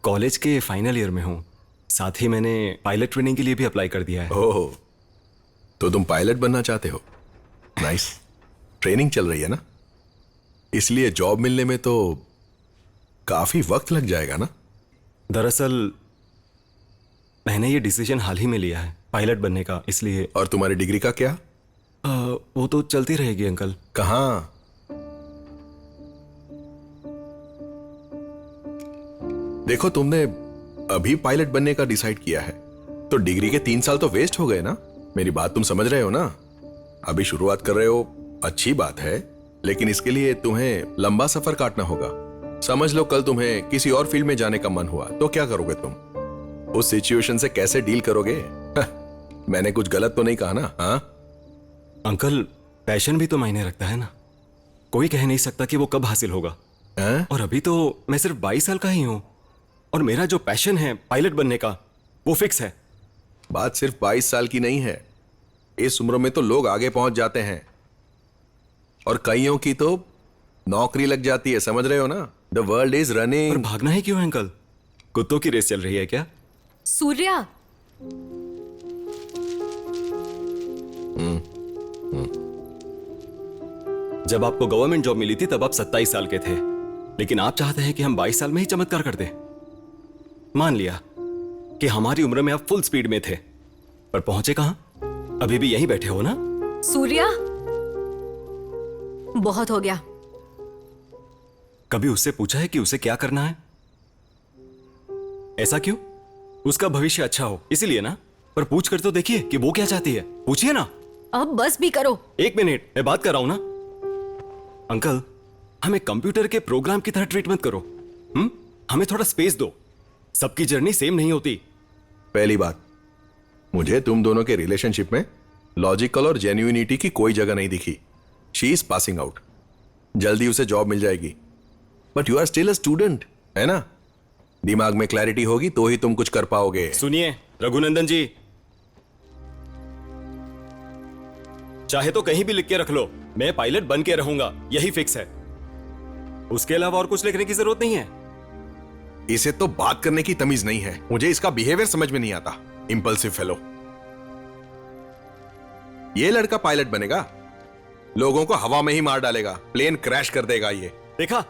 कॉलेज के फाइनल ईयर में हूँ। साथ ही मैंने पायलट ट्रेनिंग के लिए भी अप्लाई कर दिया है। ओह, तो तुम पायलट बनना चाहते हो? नाइस। ट्रेनिंग चल रही है ना, इसलिए जॉब मिलने में तो काफी वक्त लग जाएगा ना? दरअसल मैंने ये डिसीजन हाल ही में लिया है पायलट बनने का, इसलिए। और तुम्हारी डिग्री का क्या? वो तो चलती रहेगी अंकल। कहाँ? देखो तुमने अभी पायलट बनने का डिसाइड किया है तो डिग्री के 3 साल तो वेस्ट हो गए ना। मेरी बात तुम समझ रहे हो ना? अभी शुरुआत कर रहे हो, अच्छी बात है, लेकिन इसके लिए तुम्हें लंबा सफर काटना होगा। समझ लो कल तुम्हें किसी और फील्ड में जाने का मन हुआ तो क्या करोगे तुम? उस सिचुएशन से कैसे डील करोगे? मैंने कुछ गलत तो नहीं कहा ना? हाँ अंकल, पैशन भी तो मायने रखता है ना। कोई कह नहीं सकता कि वो कब हासिल होगा। और अभी तो मैं सिर्फ 22 साल का ही हूं और मेरा जो पैशन है पायलट बनने का वो फिक्स है। बात सिर्फ 22 साल की नहीं है, इस उम्र में तो लोग आगे पहुंच जाते हैं और कईयों की तो नौकरी लग जाती है, समझ रहे हो ना? The world is running. पर भागना है क्यों अंकल? कुत्तों की रेस चल रही है क्या? सूर्या, जब आपको गवर्नमेंट जॉब मिली थी तब आप 27 साल के थे, लेकिन आप चाहते हैं कि हम 22 साल में ही चमत्कार कर दें। मान लिया कि हमारी उम्र में आप फुल स्पीड में थे, पर पहुंचे कहां? अभी भी यहीं बैठे हो ना? सूर्या, बहुत हो गया। कभी उससे पूछा है कि उसे क्या करना है? ऐसा क्यों? उसका भविष्य अच्छा हो इसीलिए ना? पर पूछ कर तो देखिए कि वो क्या चाहती है। पूछिए ना। अब बस भी करो। 1 मिनट, मैं बात कर रहा हूं ना। अंकल, हमें कंप्यूटर के प्रोग्राम की तरह ट्रीट मत करो। हमें थोड़ा स्पेस दो। सबकी जर्नी सेम नहीं होती। पहली बात, मुझे तुम दोनों के रिलेशनशिप में लॉजिकल और जेन्युइनिटी की कोई जगह नहीं दिखी। शी इज पासिंग आउट, जल्दी उसे जॉब मिल जाएगी, but you are still a student, है ना? दिमाग में क्लैरिटी होगी तो ही तुम कुछ कर पाओगे। सुनिए रघुनंदन जी, चाहे तो कहीं भी लिख के रख लो, मैं पायलट बन के रहूंगा, यही फिक्स है। उसके अलावा और कुछ लिखने की जरूरत नहीं है। इसे तो बात करने की तमीज नहीं है। मुझे इसका बिहेवियर समझ में नहीं आता। Impulsive fellow. ये लड़का पायलट बनेगा, लोगों को हवा में ही मार डालेगा, प्लेन क्रैश कर देगा। ये देखा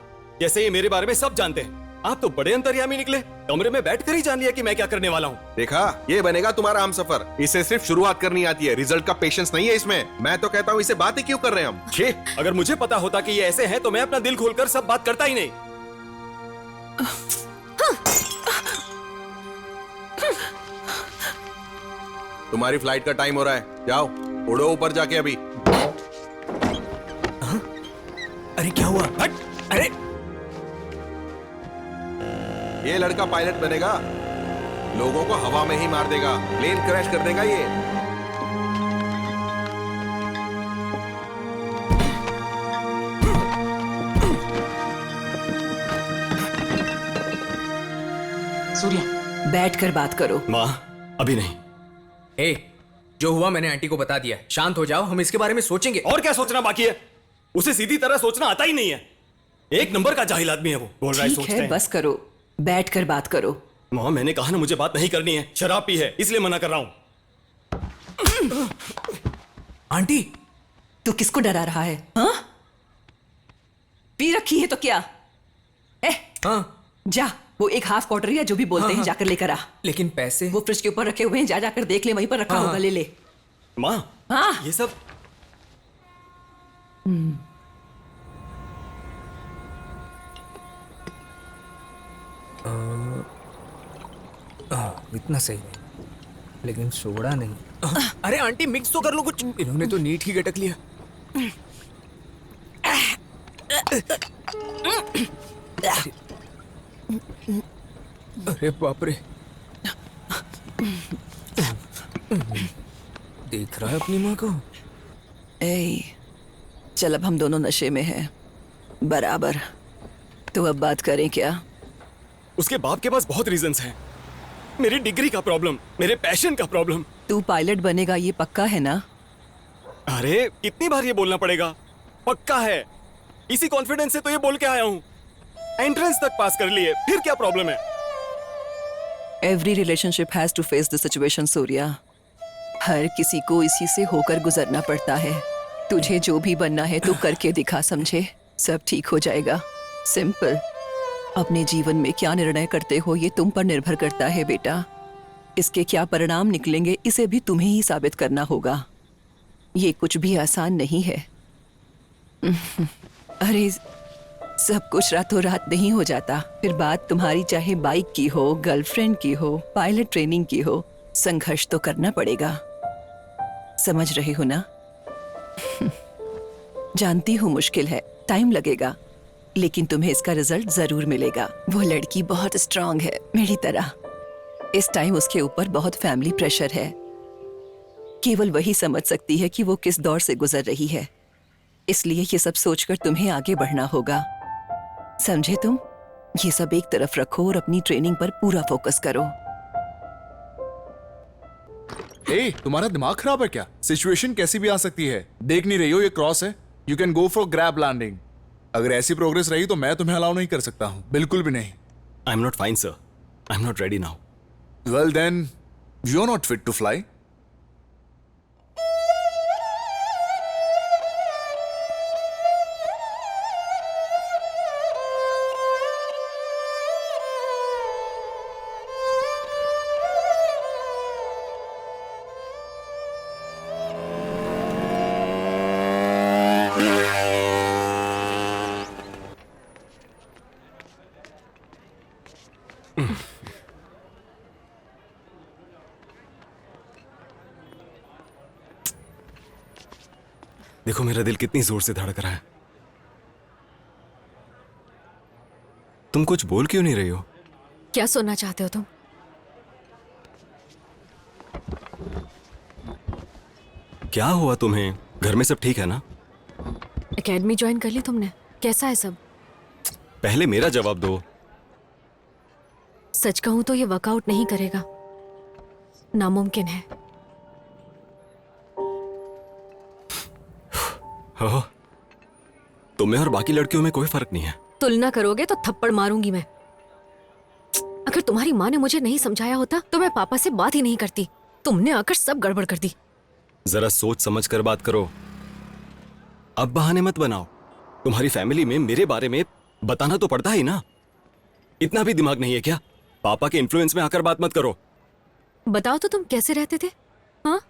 कैसे ये मेरे बारे में सब जानते हैं। आप तो बड़े अंतर्यामी निकले, कमरे में बैठकर ही जान लिया कि मैं क्या करने वाला हूँ। देखा, ये बनेगा तुम्हारा हमसफर। इसे सिर्फ शुरुआत करनी आती है, रिजल्ट का पेशेंस नहीं है इसमें। मैं तो कहता हूँ इसे बात ही क्यों कर रहे हैं हम? छे, अगर मुझे पता होता कि ये ऐसे हैं तो मैं अपना दिल खोलकर सब बात करता ही नहीं। तुम्हारी फ्लाइट का टाइम हो रहा है, जाओ उड़ो ऊपर जाके अभी। अरे क्या हुआ? हट! अरे ये लड़का पायलट बनेगा, लोगों को हवा में ही मार देगा, प्लेन क्रैश कर देगा ये। सूर्या, बैठकर बात करो। माँ, अभी नहीं। जो हुआ मैंने आंटी को बता दिया। शांत हो जाओ, हम इसके बारे में सोचेंगे। और क्या सोचना बाकी है? उसे सीधी तरह सोचना आता ही नहीं है। एक नंबर का जाहिल आदमी है वो। बोल रहा है सोचते हैं। बस करो, बैठकर बात करो। माँ, मैंने कहा ना मुझे बात नहीं करनी है। शराब पी है इसलिए मना कर रहा हूं। आंटी, तू किसको डरा रहा है? हाँ? पी रखी है तो क्या? हाँ? जा, वो एक हाफ क्वार्टर या जो भी बोलते हैं जाकर लेकर आ। लेकिन पैसे? वो फ्रिज के ऊपर रखे हुए हैं, जा जाकर देख ले, वहीं पर रखा होगा, ले ले। माँ, हाँ? ये सब इतना सही नहीं, लेकिन सोडा नहीं। अरे आंटी, मिक्स तो कर लो कुछ। इन्होंने तो नीट ही गटक लिया। अरे बाप रे, देख रहा है अपनी माँ को। चल, अब हम दोनों नशे में हैं बराबर, तो अब बात करें क्या? उसके बाप के पास बहुत रीजंस हैं। मेरी डिग्री का प्रॉब्लम, मेरे पैशन का प्रॉब्लम। तू पायलट बनेगा ये पक्का है ना? अरे कितनी बार ये बोलना पड़ेगा? पक्का है, इसी कॉन्फिडेंस से तो ये बोल के आया हूं। एंट्रेंस तक पास कर लिए, फिर क्या प्रॉब्लम है? Every relationship has to face the situation Surya. हर किसी को इसी से होकर गुजरना पड़ता है। तुझे जो भी बनना है तू करके दिखा, समझे? सब ठीक हो जाएगा। सिंपल। अपने जीवन में क्या निर्णय करते हो ये तुम पर निर्भर करता है बेटा। इसके क्या परिणाम निकलेंगे इसे भी तुम्हें ही साबित करना होगा। ये कुछ भी आसान नहीं है। अरे सब कुछ रातों रात नहीं हो जाता। फिर बात तुम्हारी चाहे बाइक की हो, गर्लफ्रेंड की हो, पायलट ट्रेनिंग की हो, संघर्ष तो करना पड़ेगा। समझ रहे हो ना? जानती हूँ मुश्किल है, टाइम लगेगा, लेकिन तुम्हें इसका रिजल्ट जरूर मिलेगा। वो लड़की बहुत स्ट्रांग है मेरी तरह। इस टाइम उसके ऊपर बहुत फैमिली प्रेशर है। केवल वही समझ सकती है कि वो किस दौर से गुजर रही है। इसलिए ये सब सोचकर तुम्हें आगे बढ़ना होगा, समझे तुम? ये सब एक तरफ रखो और अपनी ट्रेनिंग पर पूरा फोकस करो। तुम्हारा दिमाग खराब है क्या? सिचुएशन कैसी भी आ सकती है। देख नहीं रही हो ये क्रॉस है? You can go for grab landing. अगर ऐसी प्रोग्रेस रही तो मैं तुम्हें अलाउ नहीं कर सकता हूँ, बिल्कुल भी नहीं। I am not fine sir, I am not ready now. Well then you are not fit to fly. देखो मेरा दिल कितनी जोर से धड़क रहा है। तुम कुछ बोल क्यों नहीं रही हो? क्या सुनना चाहते हो तुम? क्या हुआ तुम्हें? घर में सब ठीक है ना? एकेडमी ज्वाइन कर ली तुमने? कैसा है सब? पहले मेरा जवाब दो। सच कहूं तो ये वर्कआउट नहीं करेगा, नामुमकिन है। हो, तुम्हें और बाकी लड़कियों में कोई फर्क नहीं है। तुलना करोगे तो थप्पड़ मारूंगी मैं। अगर तुम्हारी माँ ने मुझे नहीं समझाया होता तो मैं पापा से बात ही नहीं करती। तुमने आकर सब गड़बड़ कर दी। जरा सोच समझ कर बात करो, अब बहाने मत बनाओ। तुम्हारी फैमिली में मेरे बारे में बताना तो पड़ता ही ना। इतना भी दिमाग नहीं है क्या? पापा के इन्फ्लुएंस में आकर बात मत करो। बताओ तो तुम कैसे रहते थे? हाँ,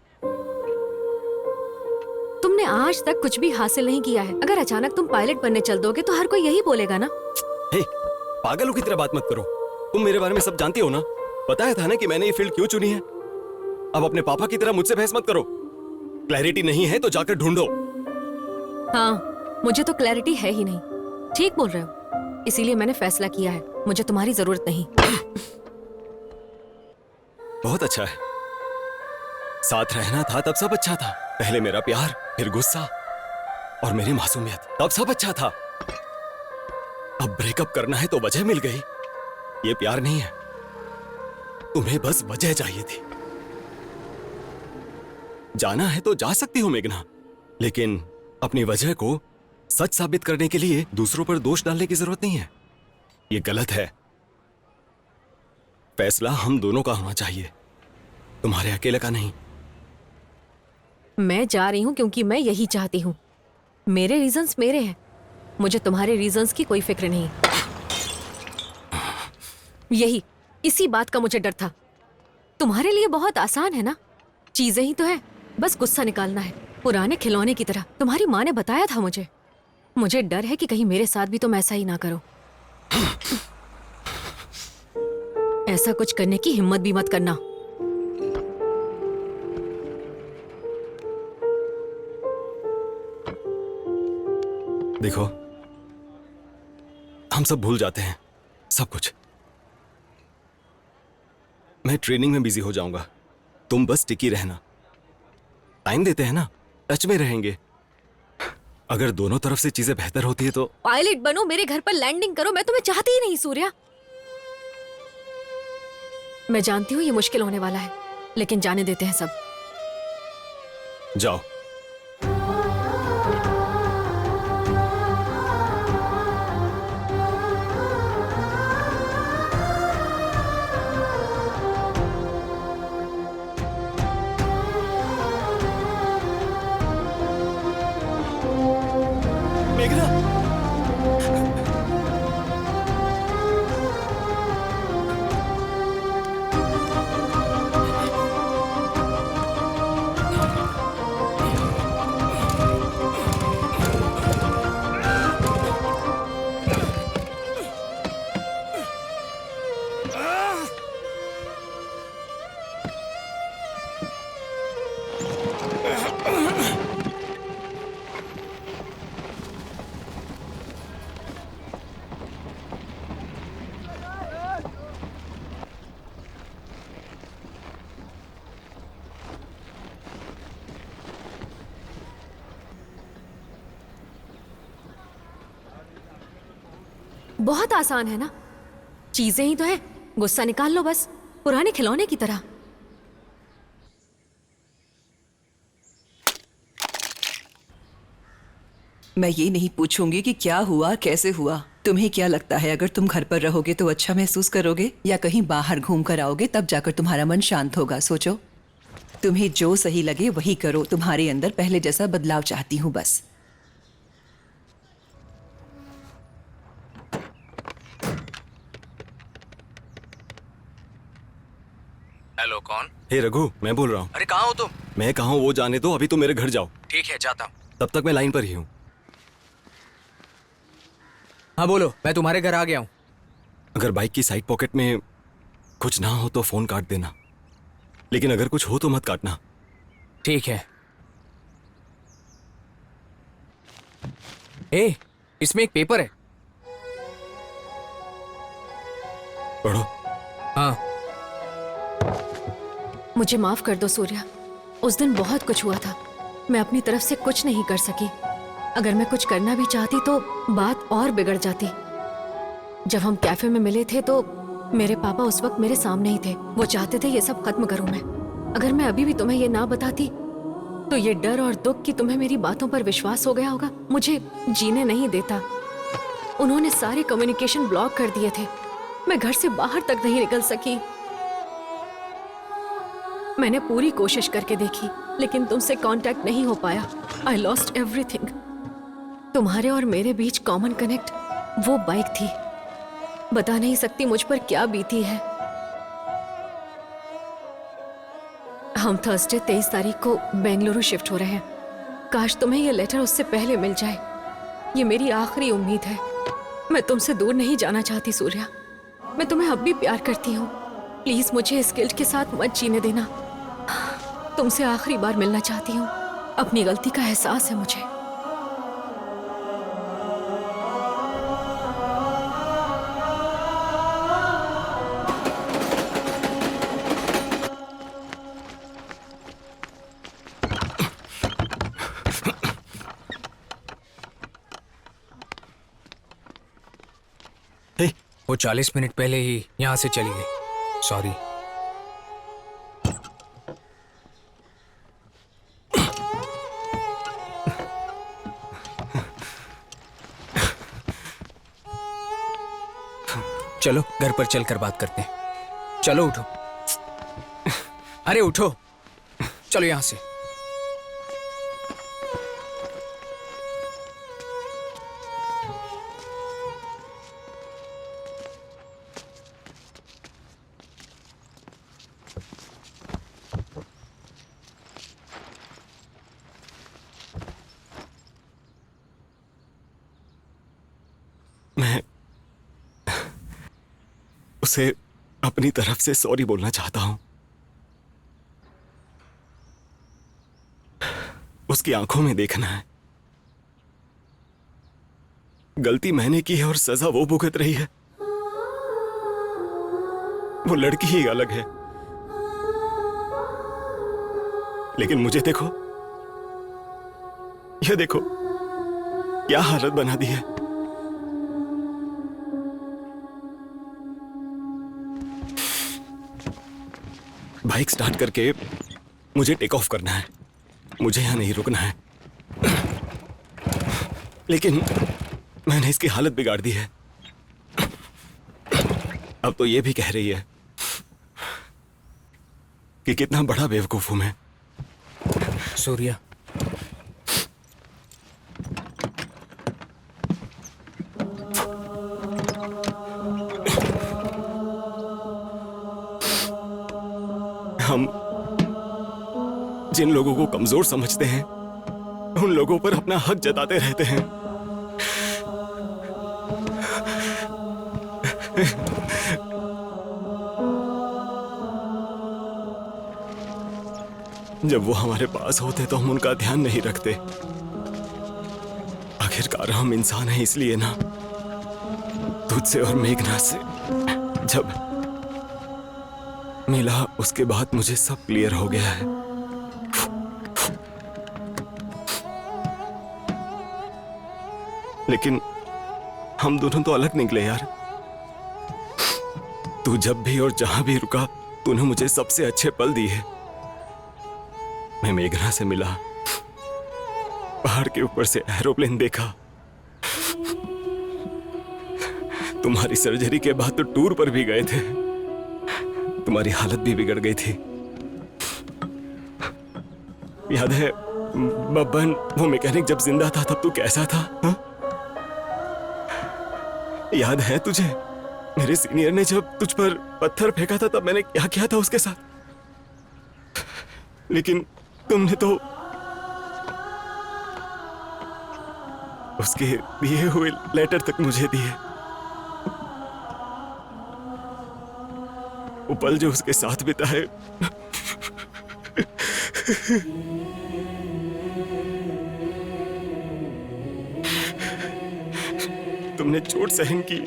तुमने आज तक कुछ भी हासिल नहीं किया है। अगर अचानक तुम पायलट बनने चल दोगे तो हर कोई यही बोलेगा ना। हे, पागलों की तरह बात मत करो। तुम मेरे बारे में सब जानती हो ना। बताया था ना कि मैंने ये फील्ड क्यों चुनी है। अब अपने पापा की तरह मुझसे बहस मत करो। क्लैरिटी नहीं है तो जाकर ढूंढो। हाँ, मुझे तो क्लैरिटी है ही नहीं। ठीक बोल रहे हो, इसीलिए मैंने फैसला किया है मुझे तुम्हारी जरूरत नहीं। बहुत अच्छा है, साथ रहना था तब सब अच्छा था। पहले मेरा प्यार, फिर गुस्सा और मेरी मासूमियत, तब सब अच्छा था। अब ब्रेकअप करना है तो वजह मिल गई। ये प्यार नहीं है। तुम्हें बस वजह चाहिए थी। जाना है तो जा सकती हो मेघना, लेकिन अपनी वजह को सच साबित करने के लिए दूसरों पर दोष डालने की जरूरत नहीं है। ये गलत है। फैसला हम दोनों का होना चाहिए, तुम्हारे अकेले का नहीं। मैं जा रही हूँ क्योंकि मैं यही चाहती हूँ। मेरे रीजंस मेरे हैं, मुझे तुम्हारे रीजंस की कोई फिक्र नहीं। यही इसी बात का मुझे डर था। तुम्हारे लिए बहुत आसान है ना, चीजें ही तो है, बस गुस्सा निकालना है, पुराने खिलौने की तरह। तुम्हारी माँ ने बताया था मुझे डर है कि कहीं मेरे साथ भी तुम ऐसा ही ना करो। ऐसा कुछ करने की हिम्मत भी मत करना। देखो, हम सब भूल जाते हैं, सब कुछ। मैं ट्रेनिंग में बिजी हो जाऊंगा, तुम बस टिकी रहना। टाइम देते हैं ना, टच में रहेंगे। अगर दोनों तरफ से चीजें बेहतर होती है तो। पायलट बनो, मेरे घर पर लैंडिंग करो, मैं तुम्हें चाहती ही नहीं सूर्या। मैं जानती हूँ ये मुश्किल होने वाला है, लेकिन जाने देते हैं सब। जाओ। मेघना। बहुत आसान है ना, चीजें ही तो है, गुस्सा निकाल लो बस, पुराने खिलौने की तरह। मैं ये नहीं पूछूंगी कि क्या हुआ, कैसे हुआ। तुम्हें क्या लगता है अगर तुम घर पर रहोगे तो अच्छा महसूस करोगे या कहीं बाहर घूम कर आओगे तब जाकर तुम्हारा मन शांत होगा? सोचो, तुम्हें जो सही लगे वही करो। तुम्हारे अंदर पहले जैसा बदलाव चाहती हूँ बस। हेलो, कौन? हे रघु, मैं बोल रहा हूँ। अरे कहाँ हो तुम? मैं कहाँ हूँ वो जाने दो, अभी तो मेरे घर जाओ। ठीक है, जाता हूँ। तब तक मैं लाइन पर ही हूँ। हाँ बोलो, मैं तुम्हारे घर आ गया हूँ। अगर बाइक की साइड पॉकेट में कुछ ना हो तो फोन काट देना, लेकिन अगर कुछ हो तो मत काटना। ठीक है। ए, इसमें एक पेपर है, पढ़ो। हाँ। मुझे माफ कर दो सूर्या, उस दिन बहुत कुछ हुआ था, मैं अपनी तरफ से कुछ नहीं कर सकी। अगर मैं कुछ करना भी चाहती तो बात और बिगड़ जाती। जब हम कैफे में मिले थे तो मेरे पापा उस वक्त मेरे सामने ही थे। वो चाहते थे ये सब खत्म करूं मैं। अगर मैं अभी भी तुम्हें ये ना बताती तो ये डर और दुख कि तुम्हें मेरी बातों पर विश्वास हो गया होगा मुझे जीने नहीं देता। उन्होंने सारे कम्युनिकेशन ब्लॉक कर दिए थे, मैं घर से बाहर तक नहीं निकल सकी। मैंने पूरी कोशिश करके देखी लेकिन तुमसे कांटेक्ट नहीं हो पाया। I lost everything. तुम्हारे और मेरे बीच कॉमन कनेक्ट वो बाइक थी। बता नहीं सकती मुझ पर क्या बीती है। हम थर्सडे 23 तारीख को बेंगलुरु शिफ्ट हो रहे हैं। काश तुम्हें ये लेटर उससे पहले मिल जाए। ये मेरी आखिरी उम्मीद है। मैं तुमसे दूर नहीं जाना चाहती सूर्या। मैं तुम्हें अब भी प्यार करती हूँ। प्लीज मुझे इस गिल्ट के साथ मत जीने देना। तुमसे आखिरी बार मिलना चाहती हूँ। अपनी गलती का एहसास है मुझे। वो 40 मिनट पहले ही यहाँ से चली गई। सॉरी। चलो घर पर चलकर बात करते हैं। चलो उठो। अरे उठो, चलो यहाँ से। मैं उसे अपनी तरफ से सॉरी बोलना चाहता हूं। उसकी आंखों में देखना है। गलती मैंने की है और सजा वो भुगत रही है। वो लड़की ही अलग है, लेकिन मुझे देखो, यह देखो क्या हालत बना दी है। बाइक स्टार्ट करके मुझे टेक ऑफ करना है। मुझे यहां नहीं रुकना है, लेकिन मैंने इसकी हालत बिगाड़ दी है। अब तो ये भी कह रही है कि कितना बड़ा बेवकूफ हूं मैं। सूर्या, जिन लोगों को कमजोर समझते हैं उन लोगों पर अपना हक जताते रहते हैं। जब वो हमारे पास होते तो हम उनका ध्यान नहीं रखते। आखिरकार हम इंसान हैं इसलिए ना। तुझसे और मेघना से जब मिला उसके बाद मुझे सब क्लियर हो गया है। लेकिन हम दोनों तो अलग निकले यार। तू जब भी और जहां भी रुका तूने मुझे सबसे अच्छे पल दिए। मैं मेघना से मिला, पहाड़ के ऊपर से एरोप्लेन देखा। तुम्हारी सर्जरी के बाद तो टूर पर भी गए थे। तुम्हारी हालत भी बिगड़ गई थी। याद है बब्बन, वो मैकेनिक जब जिंदा था तब तू कैसा था हा? याद है तुझे मेरे सीनियर ने जब तुझ पर पत्थर फेंका था तब मैंने क्या किया था उसके साथ? लेकिन तुमने तो उसके दिए हुए लेटर तक मुझे दिए। वो पल जो उसके साथ बिताए तुमने चोट सहन की,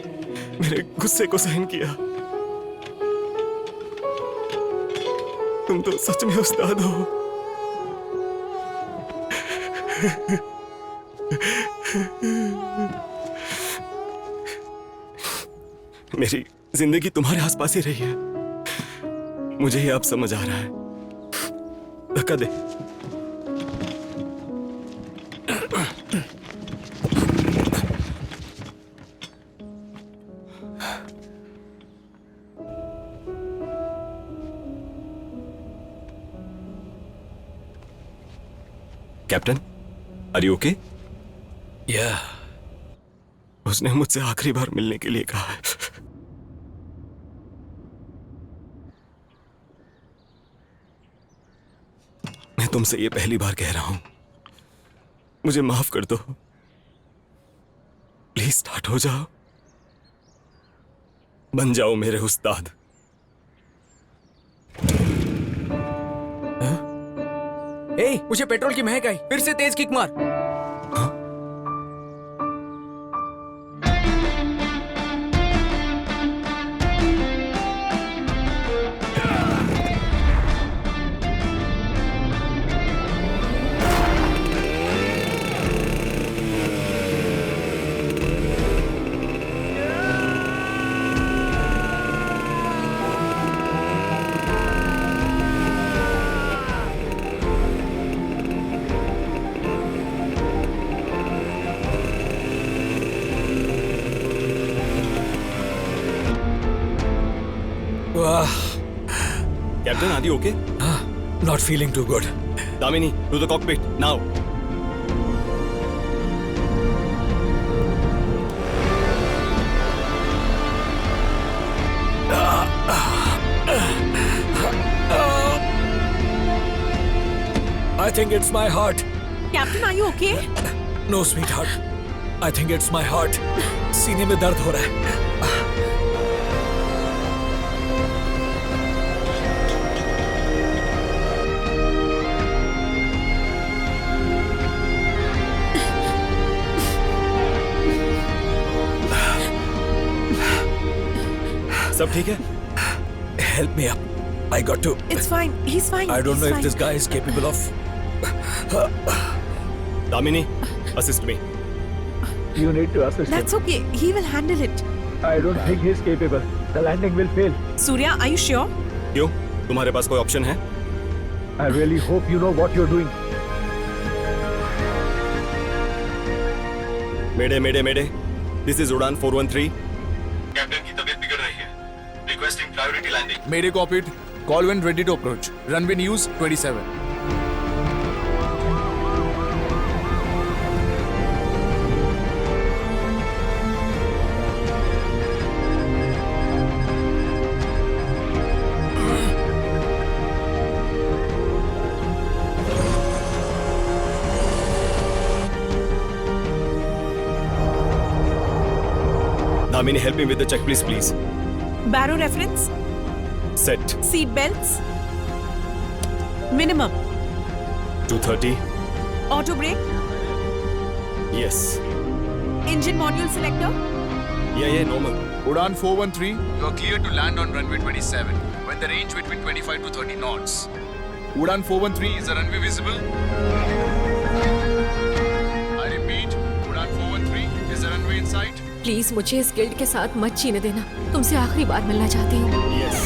मेरे गुस्से को सहन किया। तुम तो सच में उस्ताद हो। मेरी जिंदगी तुम्हारे आसपास ही रही है। मुझे ये अब समझ आ रहा है। धक्का दे। Captain, are you okay? या उसने मुझसे आखिरी बार मिलने के लिए कहा है। मैं तुमसे ये पहली बार कह रहा हूं, मुझे माफ कर दो। प्लीज स्टार्ट हो जाओ, बन जाओ मेरे उस्ताद। ए, मुझे पेट्रोल की महक आई। फिर से तेज किक मार। Captain, are you okay? Not feeling too good. Damini, to the cockpit, now. I think it's my heart. Captain, are you okay? No, sweetheart. I think it's my heart. सीने में दर्द हो रहा है. सब ठीक है? Help me up. I got to. It's fine. He's fine. I don't He's know fine. if this guy is capable of. Damini, assist me. You need to assist That's okay. He will handle it. him. I don't think he's capable. The landing will fail. Surya, are you sure? क्यों? तुम्हारे पास कोई option है? I really hope you know what you're doing. Mayday mayday mayday. This is उड़ान 413. Captain की तबीयत बिगड़ रही है. Requesting priority landing. मेरे कॉपिट. Call when ready to approach. Runway News 27. Damini, help me with the check, please, please. Barrow reference, Set. seat belts, minimum, 230. auto brake, Yes. engine module selector. Yeah, normal. Udan 413, you are clear to land on runway 27 when the range between 25 to 30 knots. Udan 413, is the runway visible? I repeat, Udan 413, is the runway in sight? Please मुझे इस guild के साथ मत छीने देना। तुमसे आखिरी बार मिलना चाहती हूँ। Yes.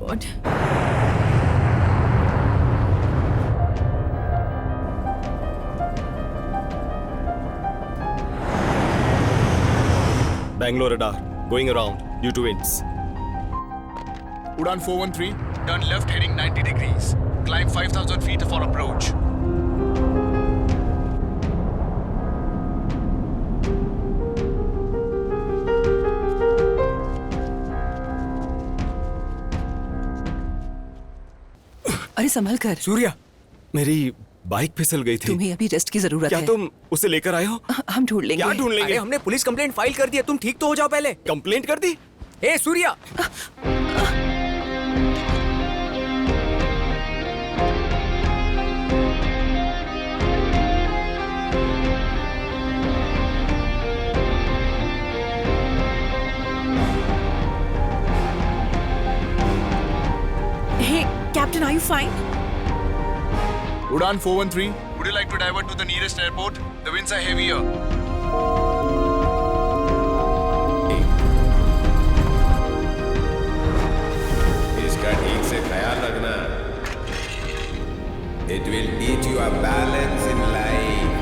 God. Bangalore radar. Going around. Due to winds. Udan 413, turn left heading 90 degrees. Climb 5,000 feet for approach. अरे संभल कर। सूर्या, मेरी बाइक फिसल गई थी। तुम्हें अभी रेस्ट की जरूरत क्या है। तुम उसे लेकर आए हो? हम ढूंढ लेंगे। क्या ढूंढ लेंगे? अरे हमने पुलिस कंप्लेंट फाइल कर दिया, तुम ठीक तो हो जाओ पहले। कंप्लेंट कर दी? ए Surya, Hey, Captain, are you fine? Udan 413, would you like to divert to the nearest airport? The winds are heavier. इसका ठीक से ख्याल रखना। It will teach you a balance in life.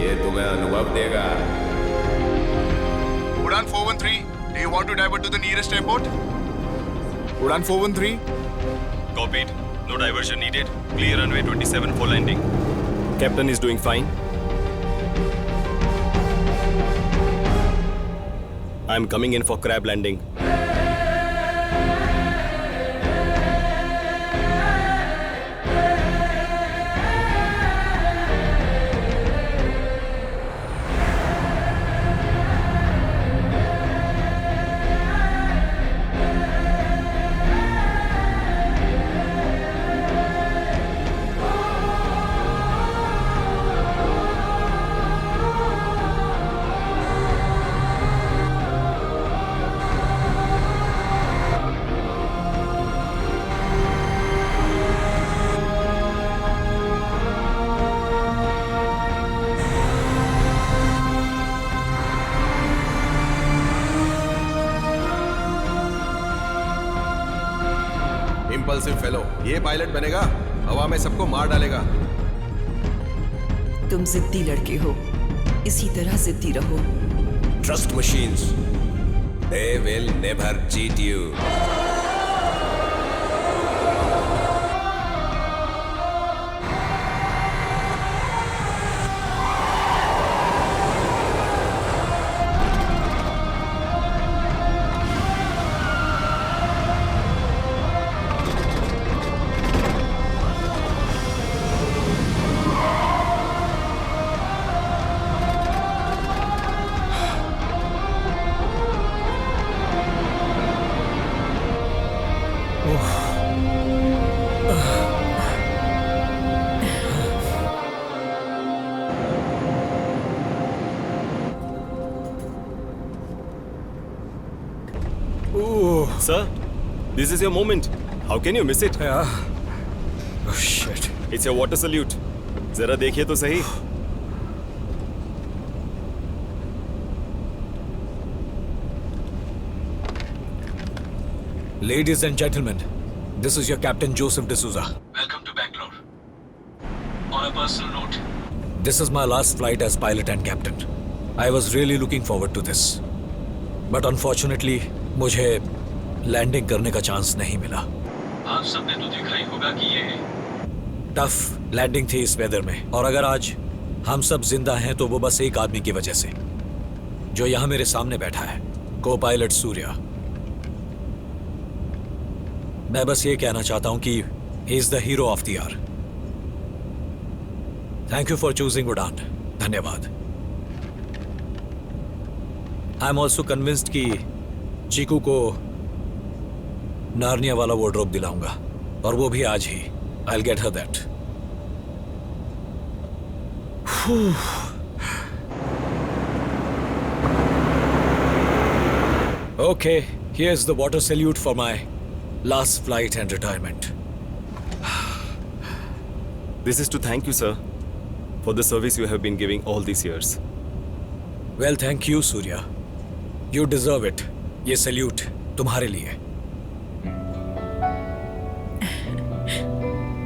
ये तुम्हें अनुभव देगा। Udan 413, do you want to divert to the nearest airport? Udan 413, Copied. No diversion needed. Clear runway 27 for landing. Captain is doing fine. I'm coming in for crab landing. Impulsive fellow, ये pilot बनेगा, हवा में सबको मार डालेगा। तुम जिद्दी लड़के हो, इसी तरह जिद्दी रहो। Trust machines. They will never cheat you. Sir, this is your moment. How can you miss it? Oh shit. It's your water salute. जरा देखिए तो सही. Ladies and gentlemen, this is your Captain Joseph D'Souza. Welcome to Bangalore. On a personal note, this is my last flight as pilot and captain. I was really looking forward to this. But unfortunately, मुझे landing करने का chance नहीं मिला. आप सबने तो देखा ही होगा कि ये टफ लैंडिंग थी इस वेदर में. और अगर आज हम सब जिंदा हैं तो वो बस एक आदमी की वजह से, जो यहाँ मेरे सामने बैठा है, को पायलट सूर्या. मैं बस ये कहना चाहता हूं कि he is the hero of the hour. Thank you for choosing Udaan. धन्यवाद. आई एम ऑल्सो कन्विंस्ड कि चीकू को नार्निया वाला वार्डरोब दिलाऊंगा, और वो भी आज ही. I will get her that. Okay, here is the water salute for my last flight and retirement. This is to thank you, sir, for the service you have been giving all these years. Well, thank you, Surya. You deserve it. ये salute तुम्हारे लिए.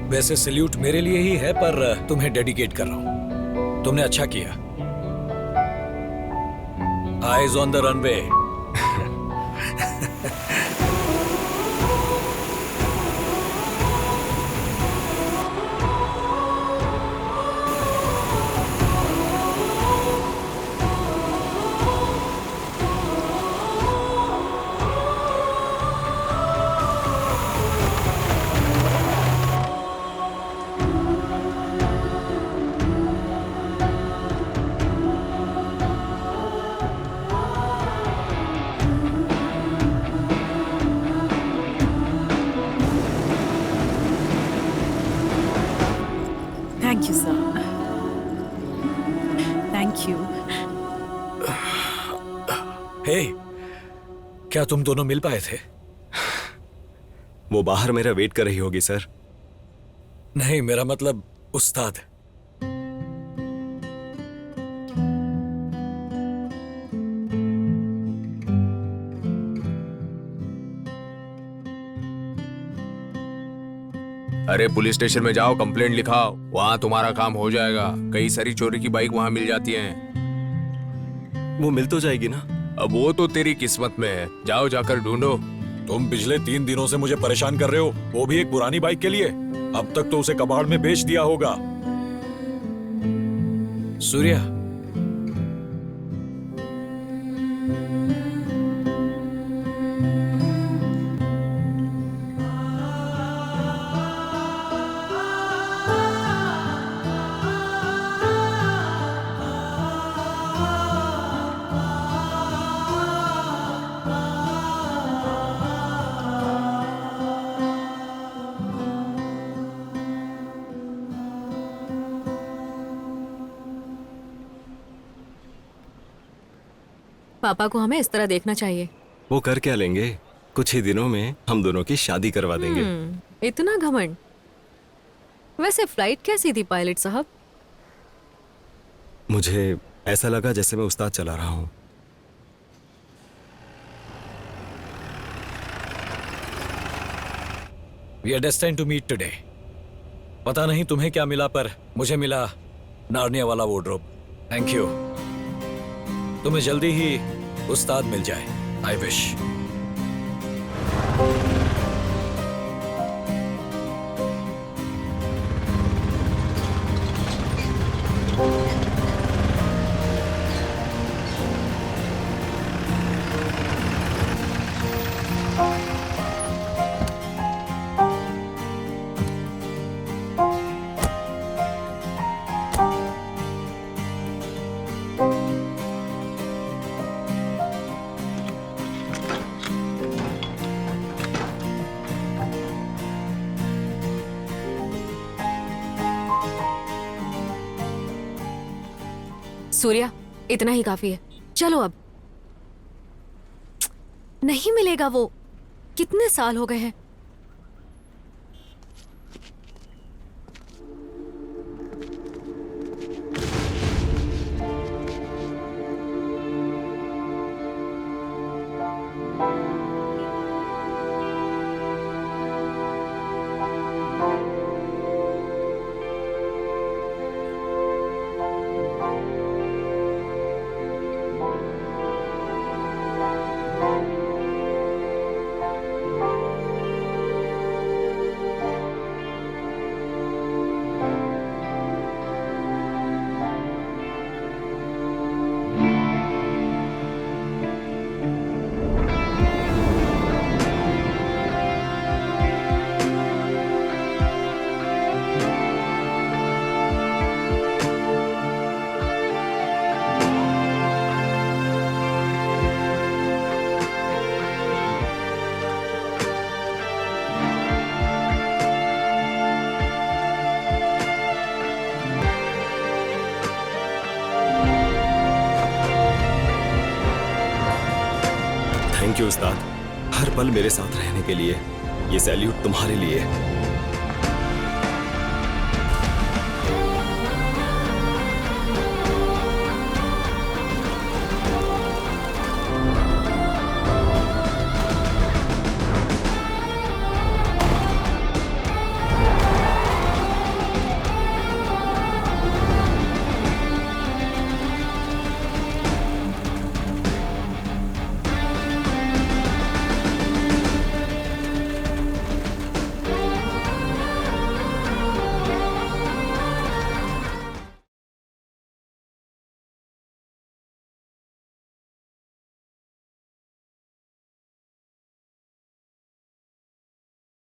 वैसे salute मेरे लिए ही है, पर तुम्हें dedicate कर रहा हूं. तुमने अच्छा किया. Eyes on the runway. Thank you, sir. Thank you. Hey, क्या तुम दोनों मिल पाए थे? वो बाहर मेरा वेट कर रही होगी, सर. नहीं, मेरा मतलब उस्ताद. अरे पुलिस स्टेशन में जाओ, कंप्लेंट लिखाओ. वहाँ तुम्हारा काम हो जाएगा. कई सारी चोरी की बाइक वहाँ मिल जाती हैं. वो मिल तो जाएगी ना? अब वो तो तेरी किस्मत में है. जाओ, जाकर ढूंढो. तुम पिछले 3 दिनों से मुझे परेशान कर रहे हो, वो भी एक पुरानी बाइक के लिए. अब तक तो उसे कबाड़ में बेच दिया होगा. सूर्या, पापा को हमें इस तरह देखना चाहिए. वो कर क्या लेंगे? कुछ ही दिनों में हम दोनों की शादी करवा देंगे. इतना घमंड. वैसे फ्लाइट कैसी थी पायलट साहब? मुझे ऐसा लगा जैसे मैं उस्ताद चला रहा हूं. We are destined to meet today. पता नहीं तुम्हें क्या मिला, पर मुझे मिला नार्निया वाला वार्डरोब. Thank you. तुम्हें जल्दी ही उस्ताद मिल जाए. I wish. सूर्या, इतना ही काफी है. चलो अब. नहीं मिलेगा वो। कितने साल हो गए हैं। थैंक यू उस्ताद, हर पल मेरे साथ रहने के लिए। ये सैल्यूट तुम्हारे लिए है।